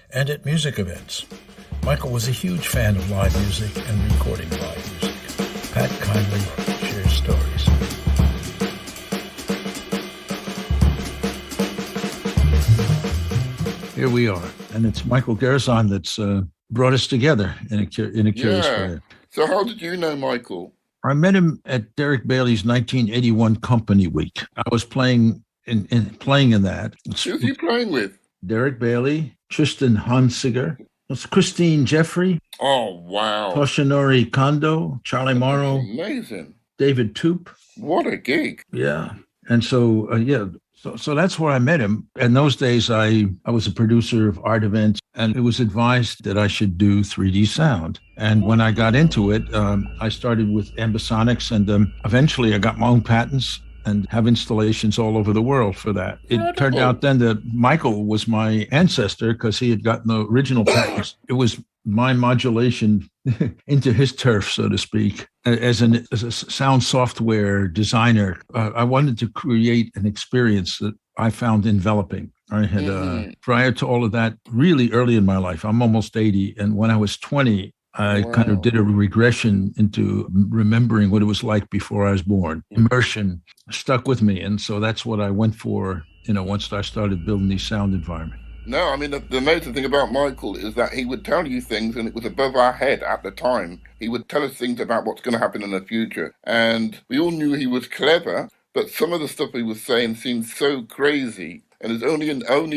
S1: and at music events. Michael was a huge fan of live music and recording live music. Pat kindly shares stories. Here we are, and it's Michael Gerzon that's brought us together in a curious way.
S13: So how did you know Michael?
S1: I met him at Derek Bailey's 1981 Company Week. I was playing in that.
S13: Who's he playing with?
S1: Derek Bailey, Tristan Hansiger, Christine Jeffrey.
S13: Oh, wow.
S1: Toshinori Kondo, Charlie Morrow.
S13: Amazing.
S1: David Toop.
S13: What a gig.
S1: Yeah. And so, So that's where I met him. In those days, I was a producer of art events, and it was advised that I should do 3D sound. And when I got into it, I started with Ambisonics, and eventually I got my own patents and have installations all over the world for that. It turned out then that Michael was my ancestor because he had gotten the original patents. It was my modulation into his turf, so to speak. As a sound software designer, I wanted to create an experience that I found enveloping. I had, prior to all of that, really early in my life, I'm almost 80. And when I was 20, I kind of did a regression into remembering what it was like before I was born. Immersion stuck with me. And so that's what I went for, once I started building these sound environments.
S13: No, I mean, the amazing thing about Michael is that he would tell you things and it was above our head at the time. He would tell us things about what's going to happen in the future. And we all knew he was clever, but some of the stuff he was saying seemed so crazy. And it's only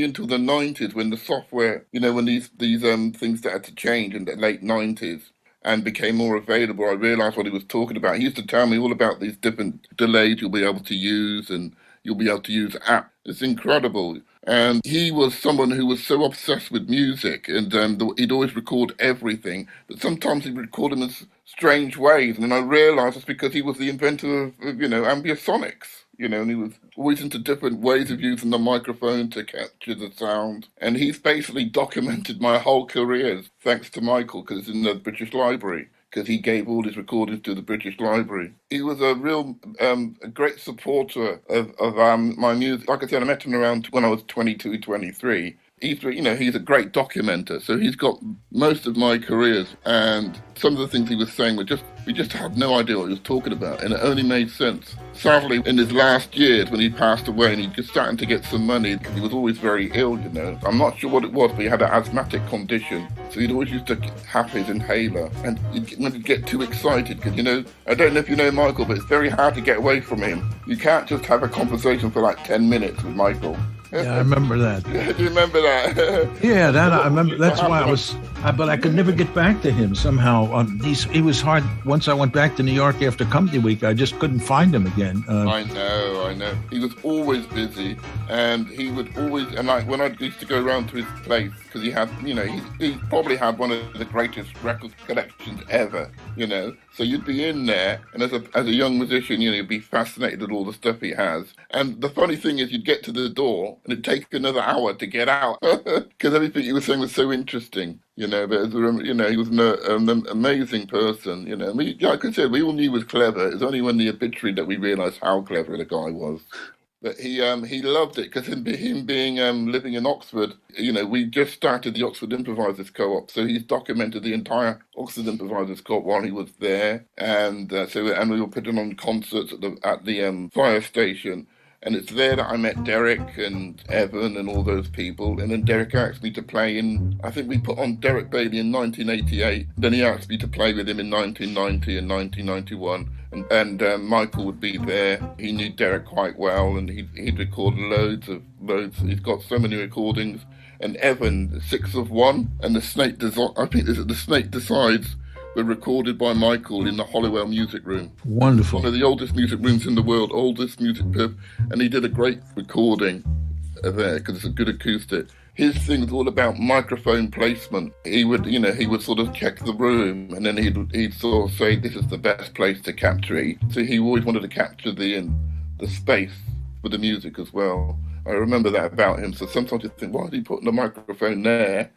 S13: until the 90s when the software, when these things started to change in the late 90s and became more available, I realized what he was talking about. He used to tell me all about these different delays you'll be able to use, and you'll be able to use apps. It's incredible. And he was someone who was so obsessed with music, and he'd always record everything, but sometimes he'd record them in strange ways. And then I realized it's because he was the inventor of Ambisonics. And he was always into different ways of using the microphone to capture the sound. And he's basically documented my whole career, thanks to Michael, because it's in the British Library, because he gave all his recordings to the British Library. He was a real, a great supporter of my music. Like I said, I met him around when I was 22, 23. He's a great documenter, so he's got most of my careers, and some of the things he was saying we just had no idea what he was talking about, and it only made sense. Sadly, in his last years, when he passed away and he just started to get some money, because he was always very ill, I'm not sure what it was, but he had an asthmatic condition, so he'd always used to have his inhaler, and when he'd get too excited, because, I don't know if you know Michael, but it's very hard to get away from him. You can't just have a conversation for like 10 minutes with Michael.
S1: Yeah, I remember that.
S13: Do you remember that?
S1: Yeah, that I remember. That's why but I could never get back to him somehow. It was hard. Once I went back to New York after Company Week, I just couldn't find him again.
S13: I know. He was always busy, and he would always, and like when I used to go around to his place, because he had, he probably had one of the greatest record collections ever, So you'd be in there, and as a young musician, you'd be fascinated at all the stuff he has. And the funny thing is, you'd get to the door, and it'd take another hour to get out, because everything he was saying was so interesting, But he was an amazing person, Like I said, we all knew he was clever. It was only when the obituary that we realised how clever the guy was. But he loved it, because him being living in Oxford, we just started the Oxford Improvisers Co-op, so he's documented the entire Oxford Improvisers Co-op while he was there, and we were putting on concerts at the fire station. And it's there that I met Derek and Evan and all those people. And then Derek asked me to play I think we put on Derek Bailey in 1988. Then he asked me to play with him in 1990 and 1991. And Michael would be there. He knew Derek quite well, and he'd record loads. He's got so many recordings. And Evan, 6 of 1, and the Snake Decides were recorded by Michael in the Hollywell Music Room.
S1: Wonderful.
S13: One of the oldest music rooms in the world, oldest music pub, and he did a great recording there because it's a good acoustic. His thing was all about microphone placement. He would sort of check the room, and then he'd sort of say, this is the best place to capture it. So he always wanted to capture the space for the music as well. I remember that about him. So sometimes you think, why is he putting the microphone there?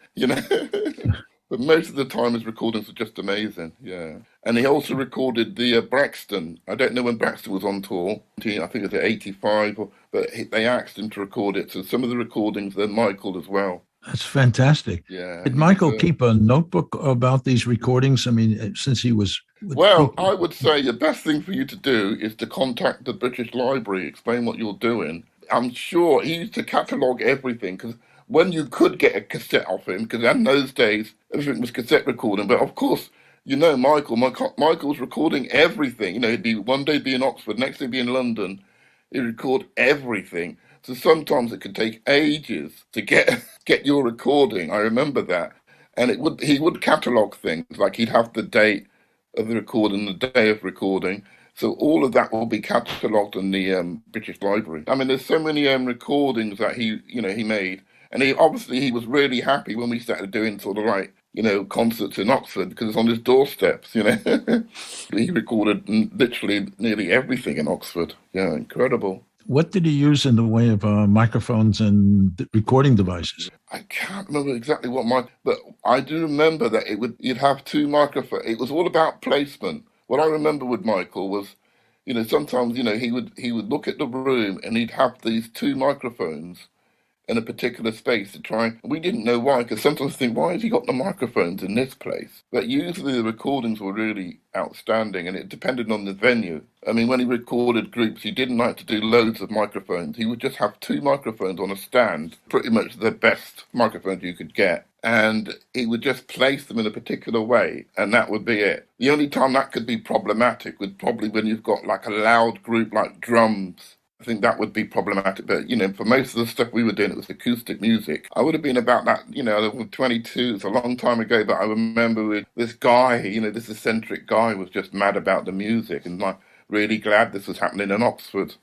S13: But most of the time his recordings were just amazing, yeah. And he also recorded the Braxton. I don't know when Braxton was on tour. I think it was at 85, but they asked him to record it. So some of the recordings, they're Michael as well.
S1: That's fantastic.
S13: Yeah.
S1: Did Michael keep a notebook about these recordings? I mean, since he was...
S13: Well, I would say the best thing for you to do is to contact the British Library, explain what you're doing. I'm sure he used to catalogue everything, because when you could get a cassette off him, because in those days, everything was cassette recording. But of course, Michael was recording everything. He'd be one day be in Oxford, next day be in London. He'd record everything. So sometimes it could take ages to get your recording. I remember that. And he would catalogue things, like he'd have the date of the recording, the day of recording. So all of that will be catalogued in the British Library. I mean, there's so many recordings that he made. And he was really happy when we started doing sort of like concerts in Oxford because it's on his doorsteps, He recorded literally nearly everything in Oxford. Yeah, incredible.
S1: What did he use in the way of microphones and recording devices?
S13: I can't remember exactly but I do remember that you'd have two microphones. It was all about placement. What I remember with Michael was, sometimes, he would look at the room and he'd have these two microphones in a particular space to try. We didn't know why, because sometimes I think, why has he got the microphones in this place? But usually the recordings were really outstanding, and it depended on the venue. I mean, when he recorded groups, he didn't like to do loads of microphones. He would just have two microphones on a stand, pretty much the best microphones you could get. And he would just place them in a particular way, and that would be it. The only time that could be problematic would probably when you've got like a loud group like drums. I think that would be problematic. But, for most of the stuff we were doing, it was acoustic music. I would have been about that, 22, it's a long time ago, but I remember with this guy, this eccentric guy was just mad about the music and like really glad this was happening in Oxford.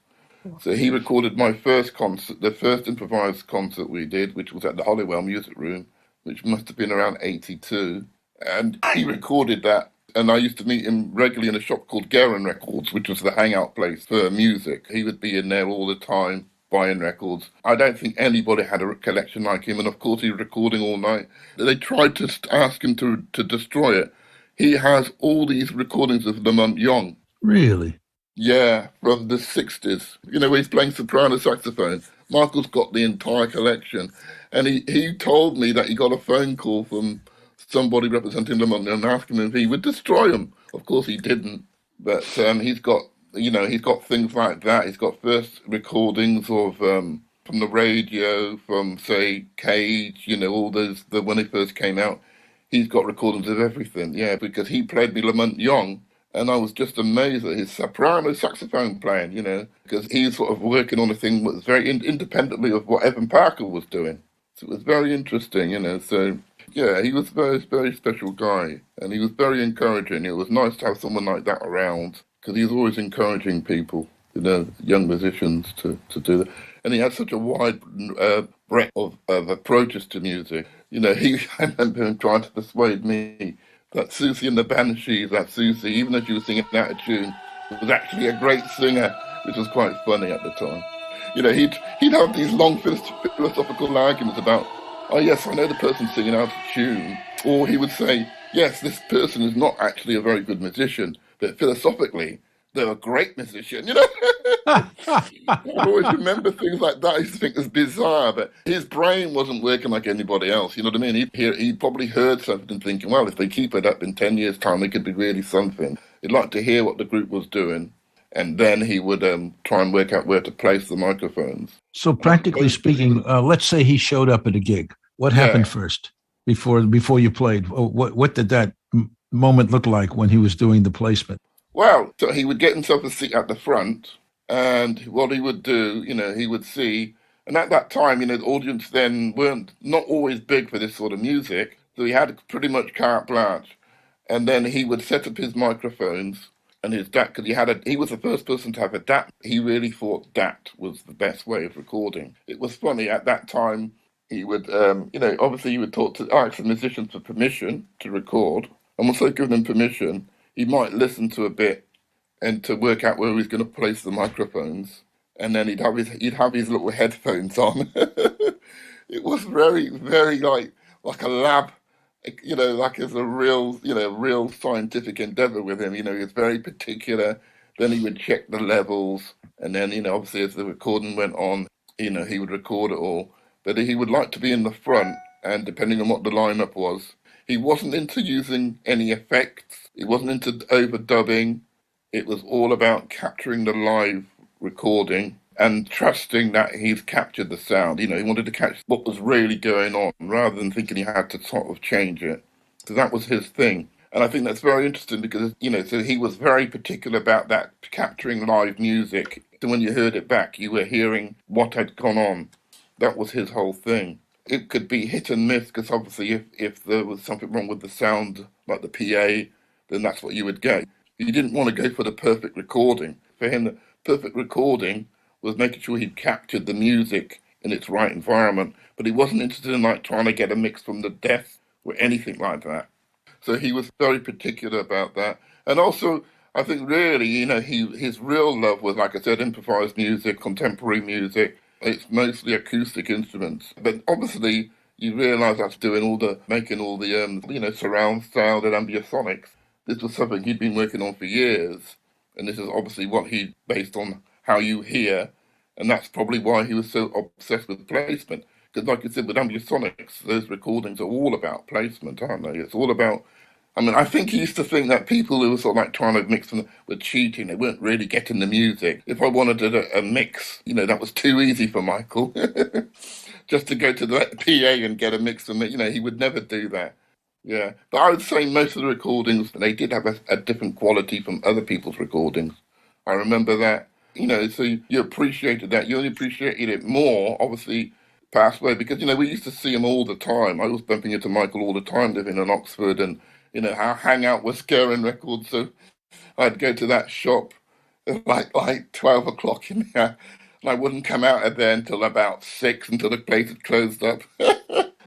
S13: So he recorded my first concert, the first improvised concert we did, which was at the Holywell Music Room, which must have been around 82. And he recorded that. And I used to meet him regularly in a shop called Gerzon Records, which was the hangout place for music. He would be in there all the time buying records. I don't think anybody had a collection like him. And of course, he was recording all night. They tried to ask him to destroy it. He has all these recordings of Lamont Young.
S1: Really?
S13: Yeah, from the 60s. Where he's playing soprano saxophone. Michael's got the entire collection. And he told me that he got a phone call from somebody representing Lamont and asking him if he would destroy them. Of course he didn't. But he's got things like that. He's got first recordings of from the radio, from, say, Cage, all those, when they first came out. He's got recordings of everything, yeah, because he played me Lamont Young. And I was just amazed at his soprano saxophone playing, because he's sort of working on a thing that was very independently of what Evan Parker was doing. So it was very interesting, So, yeah, he was a very, very special guy. And he was very encouraging. It was nice to have someone like that around, because he was always encouraging people, young musicians to do that. And he had such a wide breadth of approaches to music. I remember him trying to persuade me that Susie and the Banshees, that Susie, even though she was singing out of tune, was actually a great singer, which was quite funny at the time. He'd have these long philosophical arguments about, oh yes, I know the person's singing out of tune. Or he would say, yes, this person is not actually a very good musician, but philosophically, they're a great musician, I always remember things like that. I used to think it was bizarre, but his brain wasn't working like anybody else, you know what I mean? He'd probably heard something and thinking, well, if they keep it up in 10 years' time, they could be really something. He'd like to hear what the group was doing, and then he would try and work out where to place the microphones.
S1: So practically speaking, let's say he showed up at a gig. What happened first before you played? What did that moment look like when he was doing the placement?
S13: Well, so he would get himself a seat at the front, and what he would do, he would see, and at that time, the audience then weren't not always big for this sort of music, so he had pretty much carte blanche. And then he would set up his microphones and his DAT, because he was the first person to have a DAT. He really thought DAT was the best way of recording. It was funny, at that time, he would, obviously he would ask the musicians for permission to record, and once they give them permission, he might listen to a bit and to work out where he's going to place the microphones. And then he'd have his little headphones on. It was very, very like a lab, like it's a real scientific endeavor with him. He was very particular. Then he would check the levels. And then, obviously as the recording went on, he would record it all. But he would like to be in the front, and depending on what the lineup was, he wasn't into using any effects. He wasn't into overdubbing. It was all about capturing the live recording and trusting that he's captured the sound. He wanted to catch what was really going on rather than thinking he had to sort of change it. So that was his thing. And I think that's very interesting because, so he was very particular about that, capturing live music. So when you heard it back, you were hearing what had gone on. That was his whole thing. It could be hit and miss, because obviously if there was something wrong with the sound, like the PA, then that's what you would get. You didn't want to go for the perfect recording. For him, the perfect recording was making sure he'd captured the music in its right environment, but he wasn't interested in trying to get a mix from the death or anything like that. So he was very particular about that. And also, I think really, his real love was, like I said, improvised music, contemporary music. It's mostly acoustic instruments. But obviously, you realise that's making all the surround sound and ambisonics. This was something he'd been working on for years. And this is obviously what he based on how you hear. And that's probably why he was so obsessed with placement. Because like you said, with ambisonics, those recordings are all about placement, aren't they? It's all about... I think he used to think that people who were sort of like trying to mix them were cheating. They weren't really getting the music. If I wanted a mix, that was too easy for Michael. Just to go to the PA and get a mix and he would never do that. Yeah. But I would say most of the recordings, they did have a different quality from other people's recordings. I remember that, so you appreciated that. You only appreciated it more, obviously, passed away, because, we used to see him all the time. I was bumping into Michael all the time living in Oxford, and our hangout was Scaring Records, so I'd go to that shop at like 12 o'clock in there, and I wouldn't come out of there until about 6, until the place had closed up.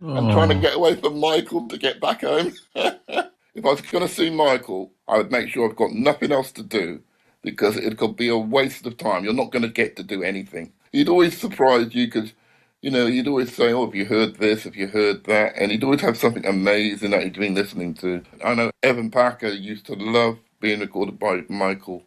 S13: I'm trying to get away from Michael to get back home. If I was going to see Michael, I would make sure I've got nothing else to do, because it could be a waste of time. You're not going to get to do anything. He'd always surprise you, because he'd always say, have you heard this? Have you heard that? And he'd always have something amazing that he'd been listening to. I know Evan Parker used to love being recorded by Michael.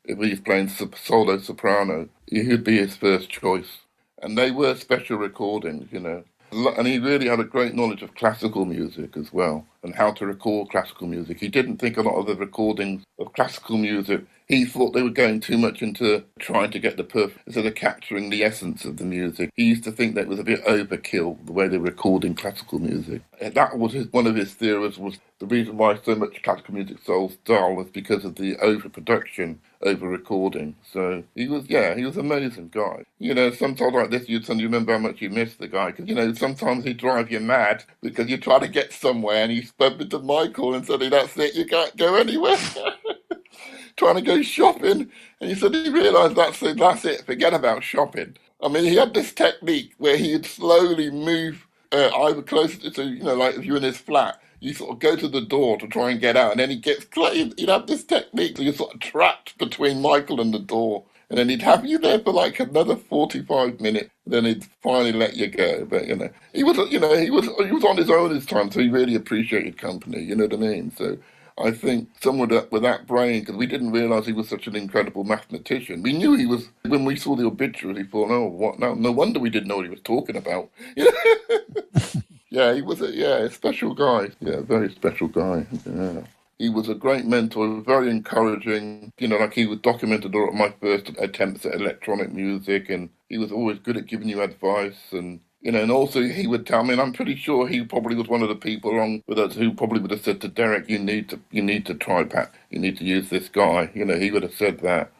S13: If he was playing solo soprano, he'd be his first choice. And they were special recordings, And he really had a great knowledge of classical music as well, and how to record classical music. He didn't think a lot of the recordings of classical music, he thought they were going too much into trying to get the perfect, instead of capturing the essence of the music. He used to think that it was a bit overkill, the way they were recording classical music. And that was one of his theories, was the reason why so much classical music sold dull was because of the overproduction, over-recording. So he was an amazing guy. Sometimes like this, you remember how much you miss the guy, because, sometimes he'd drive you mad because you try to get somewhere and you bump into Michael and suddenly that's it, you can't go anywhere. Trying to go shopping, and he said he realised that's it, forget about shopping. He had this technique where he'd slowly move either closer to, like if you're in his flat, you sort of go to the door to try and get out, and then he'd have this technique, so you're sort of trapped between Michael and the door, and then he'd have you there for like another 45 minutes, then he'd finally let you go. But, he was on his own this time, so he really appreciated company, you know what I mean? So I think someone with that brain, because we didn't realise he was such an incredible mathematician. We knew he was, when we saw the obituary, we thought, oh, what now? No wonder we didn't know what he was talking about. Yeah, he was a special guy. Yeah, very special guy. Yeah. He was a great mentor, very encouraging. Like he was documented all of my first attempts at electronic music, and he was always good at giving you advice, and and also he would tell me, and I'm pretty sure he probably was one of the people along with us who probably would have said to Derek, you need to try Pat, you need to use this guy. He would have said that.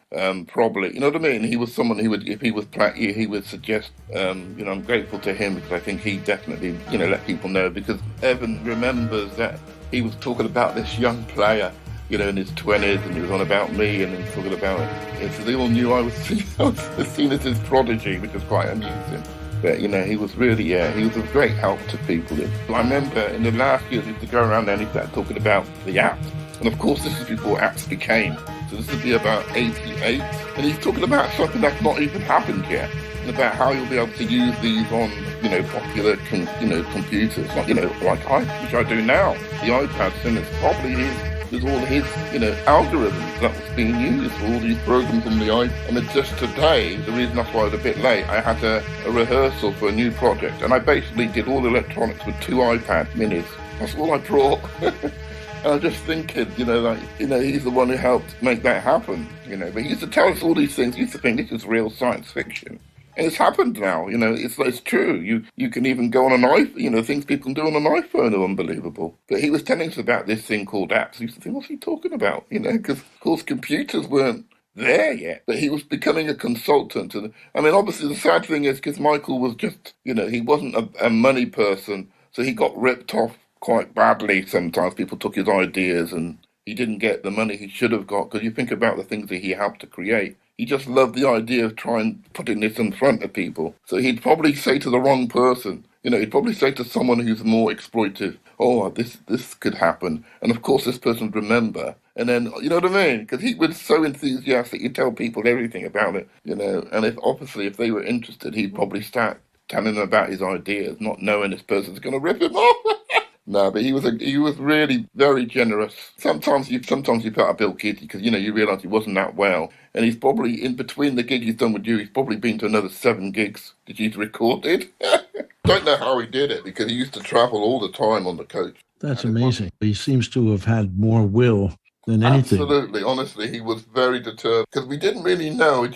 S13: Probably, you know what I mean? He was someone who would, if he was Platt, he would suggest, I'm grateful to him, because I think he definitely, let people know, because Evan remembers that he was talking about this young player, in his 20s, and he was on about me, and he was talking about it. So they all knew I was seen as his prodigy, which was quite amusing. But, he was really, he was a great help to people. I remember in the last years, he used to go around and he started talking about the apps. And of course, this is before apps became. So this would be about 88. And he's talking about something that's not even happened yet. And about how you'll be able to use these on, popular, computers, like, which I do now. The iPad, and it's probably there's all his, algorithms that was being used for all these programs on the iPad. Just today, the reason that's why I was a bit late, I had a rehearsal for a new project, and I basically did all the electronics with 2 iPad minis. That's all I brought. And I was just thinking, he's the one who helped make that happen, But he used to tell us all these things. He used to think this is real science fiction. And it's happened now, it's true. You can even go on an iPhone, things people can do on an iPhone are unbelievable. But he was telling us about this thing called apps. He used to think, what's he talking about? Because, of course, computers weren't there yet. But he was becoming a consultant. And obviously, the sad thing is, because Michael was just, he wasn't a money person. So he got ripped off quite badly sometimes. People took his ideas and he didn't get the money he should have got. Because you think about the things that he helped to create. He just loved the idea of trying putting this in front of people. So he'd probably say to the wrong person, He'd probably say to someone who's more exploitive, oh, this could happen. And of course, this person would remember. And then, you know what I mean? Because he was so enthusiastic, he'd tell people everything about it, And if they were interested, he'd probably start telling them about his ideas, not knowing this person's going to rip him off. No, but he was really very generous. Sometimes you felt a bit guilty because you realise he wasn't that well, and he's probably in between the gig he's done with you. He's probably been to another 7 gigs that he's recorded. Don't know how he did it because he used to travel all the time on the coach.
S1: That's amazing. He seems to have had more will than anything.
S13: Absolutely, honestly, he was very determined because we didn't really know. I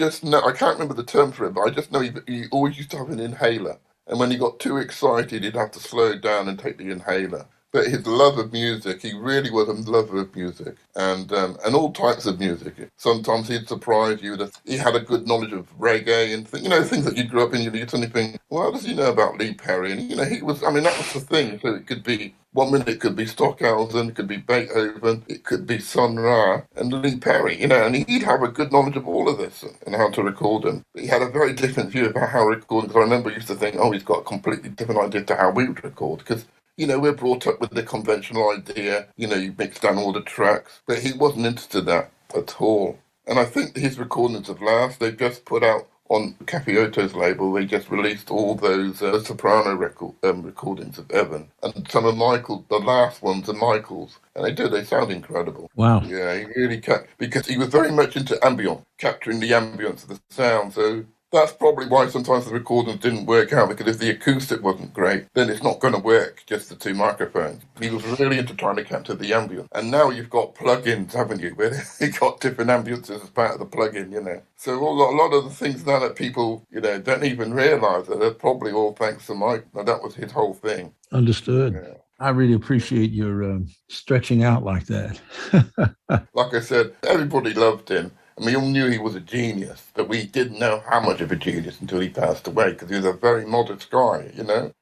S13: can't remember the term for it, but I just know he always used to have an inhaler. And when he got too excited, he'd have to slow down and take the inhaler. But his love of music, he really was a lover of music and all types of music. Sometimes he'd surprise you that he had a good knowledge of reggae and things that you grew up in. You'd suddenly think, well, what does he know about Lee Perry? And, that was the thing. So it could be, one minute it could be Stockhausen, it could be Beethoven, it could be Sun Ra and Lee Perry, and he'd have a good knowledge of all of this and how to record them. But he had a very different view about how to record, because I remember I used to think, oh, he's got a completely different idea to how we would record, because we're brought up with the conventional idea, you mix down all the tracks, but he wasn't interested in that at all. And I think his recordings of last, they've just put out on Capiotto's label, they just released all those soprano recordings of Evan. And some of Michael, the last ones are Michael's. And they sound incredible.
S1: Wow.
S13: Yeah, he really can, because he was very much into ambient, capturing the ambience of the sound. So that's probably why sometimes the recordings didn't work out, because if the acoustic wasn't great, then it's not going to work, just the 2 microphones. He was really into trying to capture the ambient. And now you've got plugins, haven't you, where you've got different ambiences as part of the plugin, So a lot of the things now that people, don't even realise that they're probably all thanks to Mike. Now, that was his whole thing.
S1: Understood.
S13: Yeah.
S1: I really appreciate your stretching out like that.
S13: Like I said, everybody loved him. And we all knew he was a genius, but we didn't know how much of a genius until he passed away, because he was a very modest guy,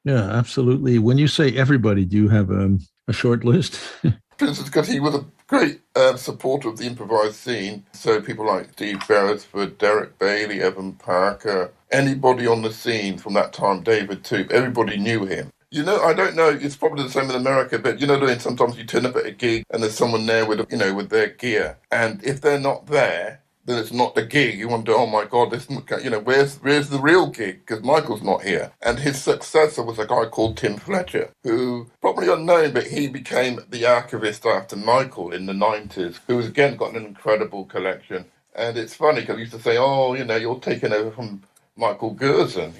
S1: Yeah, absolutely. When you say everybody, do you have a short list?
S13: For instance, because he was a great supporter of the improvised scene. So people like Steve Beresford, Derek Bailey, Evan Parker, anybody on the scene from that time, David Toop, everybody knew him. I don't know, it's probably the same in America, but sometimes you turn up at a gig and there's someone there with their gear. And if they're not there, then it's not the gig. You wonder, oh my God, where's the real gig? Because Michael's not here. And his successor was a guy called Tim Fletcher, who, probably unknown, but he became the archivist after Michael in the 90s, who's again got an incredible collection. And it's funny, because I used to say, oh, you're taking over from Michael Gerzon,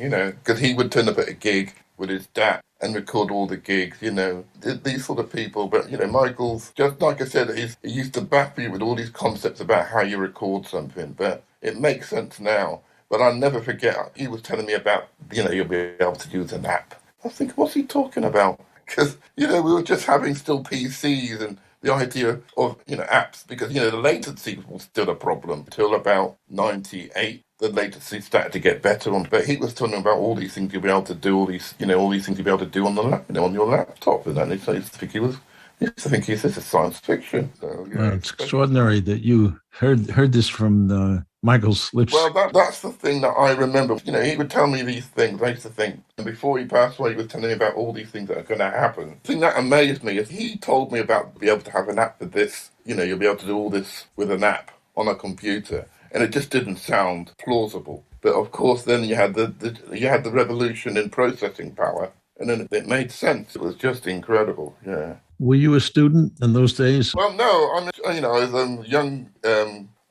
S13: because he would turn up at a gig with his dad and record all the gigs, these sort of people. But, Michael's, just like I said, he used to baffle you with all these concepts about how you record something, but it makes sense now. But I'll never forget, he was telling me about, you'll be able to use an app. I was thinking, what's he talking about? Because, we were just having still PCs and the idea of, apps, because, the latency was still a problem until about 98. The latency started to get better on, but he was telling me about all these things you'll be able to do, all these things you'll be able to do on the on your laptop, and then I used to think this is science fiction. So, yeah.
S1: Well, it's extraordinary that you heard this from Michael's lips.
S13: Well, that's the thing that I remember. He would tell me these things. I used to think, and before he passed away, he was telling me about all these things that are going to happen. The thing that amazed me is he told me about being able to have an app for this. You'll be able to do all this with an app on a computer. And it just didn't sound plausible. But of course, then you had the revolution in processing power, and then it made sense. It was just incredible. Yeah.
S1: Were you a student in those days?
S13: Well, no. I was young,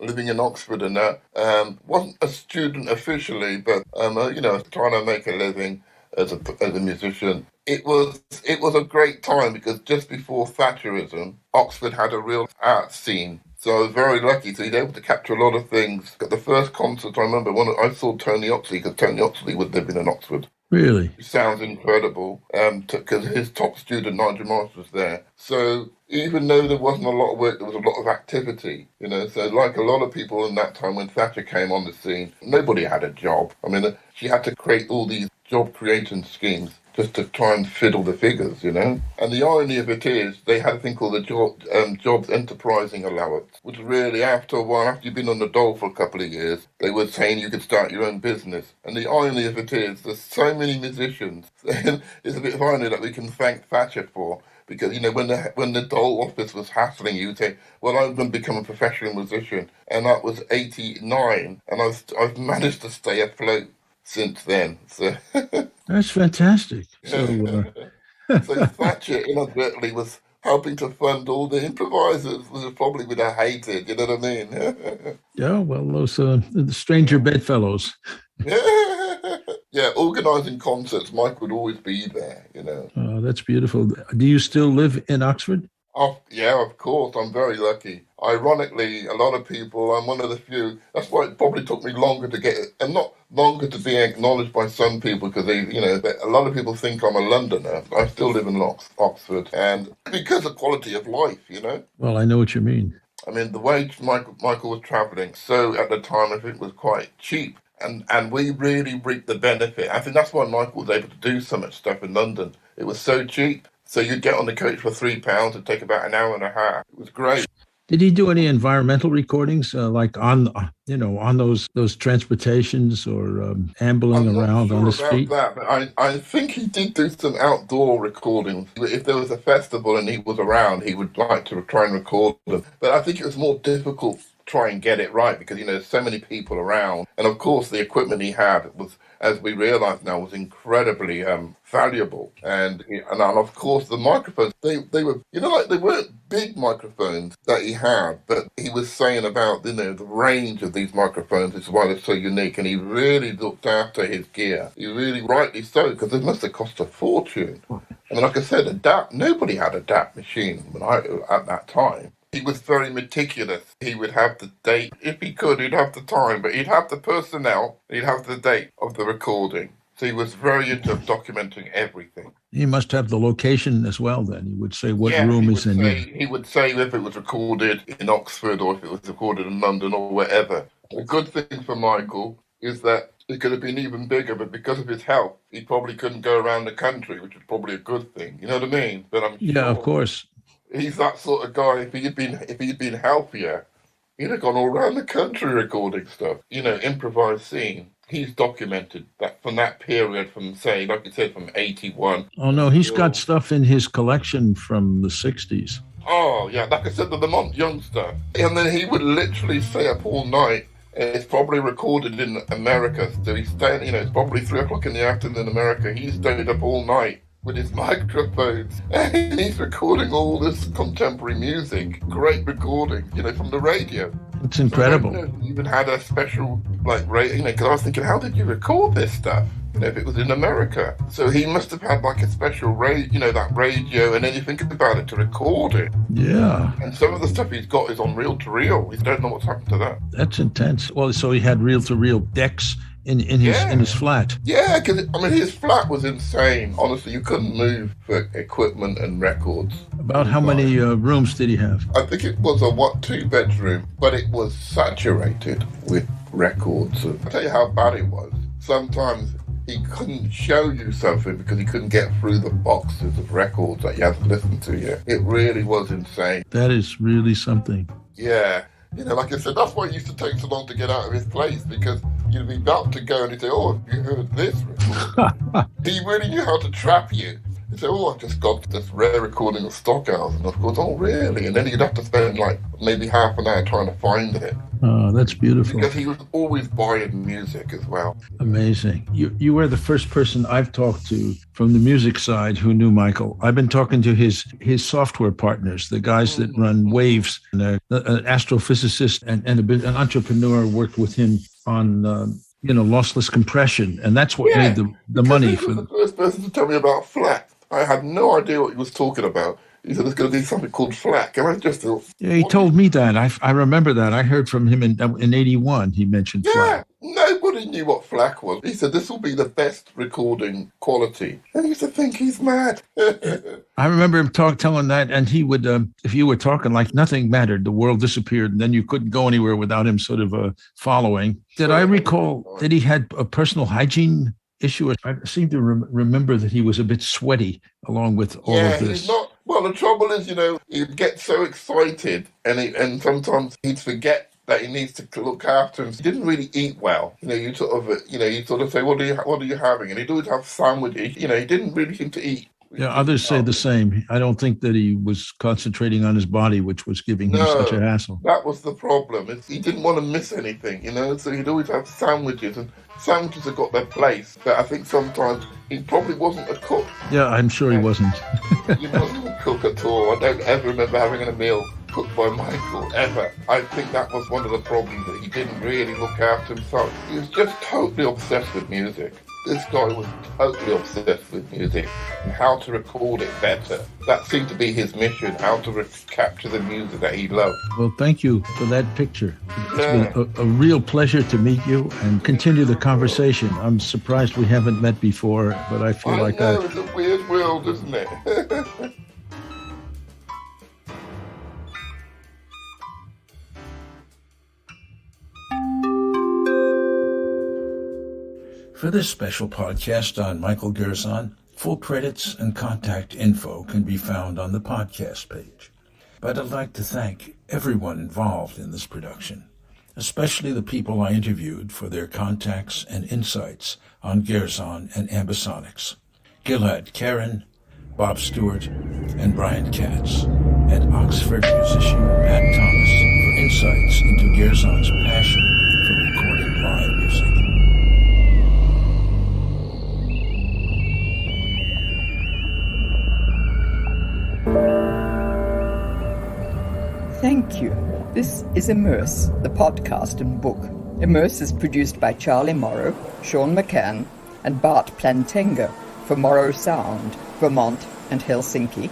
S13: living in Oxford, and that wasn't a student officially, but trying to make a living as a musician. It was a great time, because just before Thatcherism, Oxford had a real art scene. So I was very lucky to be able to capture a lot of things. At the first concert, I remember I saw Tony Oxley, because Tony Oxley would live in Oxford.
S1: Really?
S13: He sounds incredible, because his top student, Nigel Morris, was there. So even though there wasn't a lot of work, there was a lot of activity, So like a lot of people in that time when Thatcher came on the scene, nobody had a job. She had to create all these job creation schemes. just to try and fiddle the figures, you know. And the irony of it is, they had a thing called the Jobs Enterprising Allowance, which really, after a while, after you've been on the dole for a couple of years, they were saying you could start your own business. And the irony of it is, there's so many musicians. It's a bit of irony that we can thank Thatcher for. Because, you know, when the dole office was hassling you, say, well, I'm going to become a professional musician. And that was 89. And I've managed to stay afloat since then. So
S1: That's fantastic. So,
S13: so Thatcher inadvertently was helping to fund all the improvisers, which I probably would have hated, you know what I mean?
S1: yeah, well, those the stranger bedfellows.
S13: Yeah, organising concerts, Mike would always be there, you know.
S1: Oh, that's beautiful. Do you still live in Oxford?
S13: Oh, yeah, of course. I'm very lucky. Ironically, a lot of people, I'm one of the few. That's why it probably took me longer to get it, and not longer to be acknowledged by some people, because they, you know, a lot of people think I'm a Londoner. I still live in Oxford, and because of quality of life, you know.
S1: Well, I know what you mean.
S13: I mean, the wage Michael was travelling, so at the time I think it was quite cheap. And we really reaped the benefit. I think that's why Michael was able to do so much stuff in London. It was so cheap. So you'd get on the coach for £3. It'd take about an hour and a half. It was great.
S1: Did he do any environmental recordings, like on those transportations or ambling around on the street?
S13: That, but I think he did do some outdoor recordings. If there was a festival and he was around, he would like to try and record them. But I think it was more difficult to try and get it right because, you know, there's so many people around. And of course, the equipment he had was, as we realise now, was incredibly valuable. And of course, the microphones, they were, you know, like they weren't big microphones that he had, but he was saying about, you know, the range of these microphones is why they're so unique. And he really looked after his gear. He really, rightly so, because it must have cost a fortune. I mean, like I said, nobody had a DAP machine at that time. He was very meticulous. He would have the date. If he could, he'd have the time, but he'd have the personnel, he'd have the date of the recording. So he was very into documenting everything.
S1: He must have the location as well, then. He would say what room is in it.
S13: He would say if it was recorded in Oxford or if it was recorded in London or wherever. The good thing for Michael is that it could have been even bigger, but because of his health, he probably couldn't go around the country, which is probably a good thing. You know what I mean? But I'm
S1: sure of course.
S13: He's that sort of guy. If he'd been healthier, he'd have gone all around the country recording stuff. You know, improvised scene. He's documented that from that period, from say, like you said, from 81.
S1: Oh no, he's got stuff in his collection from the 60s.
S13: Oh yeah, like I said, the Lamont Young stuff. And then he would literally stay up all night. And it's probably recorded in America. So he's staying, you know, it's probably 3 o'clock in the afternoon in America. He stayed up all night with his microphones, and he's recording all this contemporary music. Great recording, you know, from the radio.
S1: It's incredible.
S13: So he even had a special, like, radio, you know, because I was thinking, how did you record this stuff? You know, if it was in America. So he must have had, like, a special radio, you know, that radio, and then you think about it, to record it.
S1: Yeah.
S13: And some of the stuff he's got is on reel-to-reel. We don't know what's happened to that.
S1: That's intense. Well, so he had reel-to-reel decks in his flat.
S13: Yeah, because, I mean, his flat was insane. Honestly, you couldn't move for equipment and records.
S1: About how many rooms did he have?
S13: I think it was a 2-bedroom, but it was saturated with records. I'll tell you how bad it was. Sometimes he couldn't show you something because he couldn't get through the boxes of records that you had to listen to. Yeah, it really was insane.
S1: That is really something.
S13: Yeah. You know, like I said, that's why it used to take so long to get out of his place, because you'd be about to go and he'd say, oh, have you heard this record? He really knew how to trap you. He'd say, oh, I've just got this rare recording of Stockhouse. And of course, oh, really? And then you'd have to spend like maybe half an hour trying to find it.
S1: Oh, that's beautiful.
S13: Because he was always buying music as well.
S1: Amazing. You were the first person I've talked to from the music side who knew Michael. I've been talking to his software partners, the guys that run Waves, and an astrophysicist and an entrepreneur worked with him on lossless compression, and that's what made the money for
S13: the first person to tell me about FLAC. I had no idea what he was talking about. He said there's going to be something called FLAC, and I just thought...
S1: Yeah, he told me that. I remember that. I heard from him in 81. He mentioned FLAC.
S13: Nobody knew what FLAC was. He said this will be the best recording quality. And I used to think he's mad.
S1: I remember him telling that, and he would, if you were talking like nothing mattered, the world disappeared, and then you couldn't go anywhere without him sort of following. Did I recall that he had personal hygiene issue. I seem to remember that he was a bit sweaty along with all of this.
S13: He's not. Well, the trouble is, he'd get so excited, and sometimes he'd forget that he needs to look after him. He didn't really eat well. You sort of say, what are you having? And he'd always have sandwiches. He didn't really seem to eat.
S1: Yeah, others say the same. I don't think that he was concentrating on his body, which was giving him such a hassle.
S13: That was the problem. He didn't want to miss anything, so he'd always have sandwiches, and sandwiches have got their place. But I think sometimes he probably wasn't a cook.
S1: Yeah, I'm sure he wasn't.
S13: He wasn't a cook at all. I don't ever remember having a meal cooked by Michael, ever. I think that was one of the problems, that he didn't really look after himself. He was just totally obsessed with music. This guy was totally obsessed with music and how to record it better. That seemed to be his mission, how to capture the music that he loved.
S1: Well, thank you for that picture. It's been a real pleasure to meet you and continue the conversation. I'm surprised we haven't met before, but I feel like
S13: it's a weird world, isn't it?
S1: For this special podcast on Michael Gerzon, full credits and contact info can be found on the podcast page. But I'd like to thank everyone involved in this production, especially the people I interviewed for their contacts and insights on Gerzon and Ambisonics. Gilad Karen, Bob Stewart, and Brian Katz, and Oxford musician Pat Thomas for insights into Gerzon's passion for recording live music.
S14: Thank you. This is Immerse, the podcast and book. Immerse is produced by Charlie Morrow, Sean McCann, and Bart Plantenga for Morrow Sound, Vermont and Helsinki,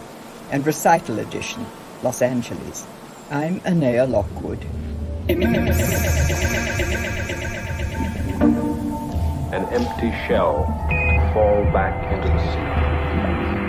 S14: and Recital Edition, Los Angeles. I'm Anea Lockwood.
S15: An empty shell to fall back into the sea.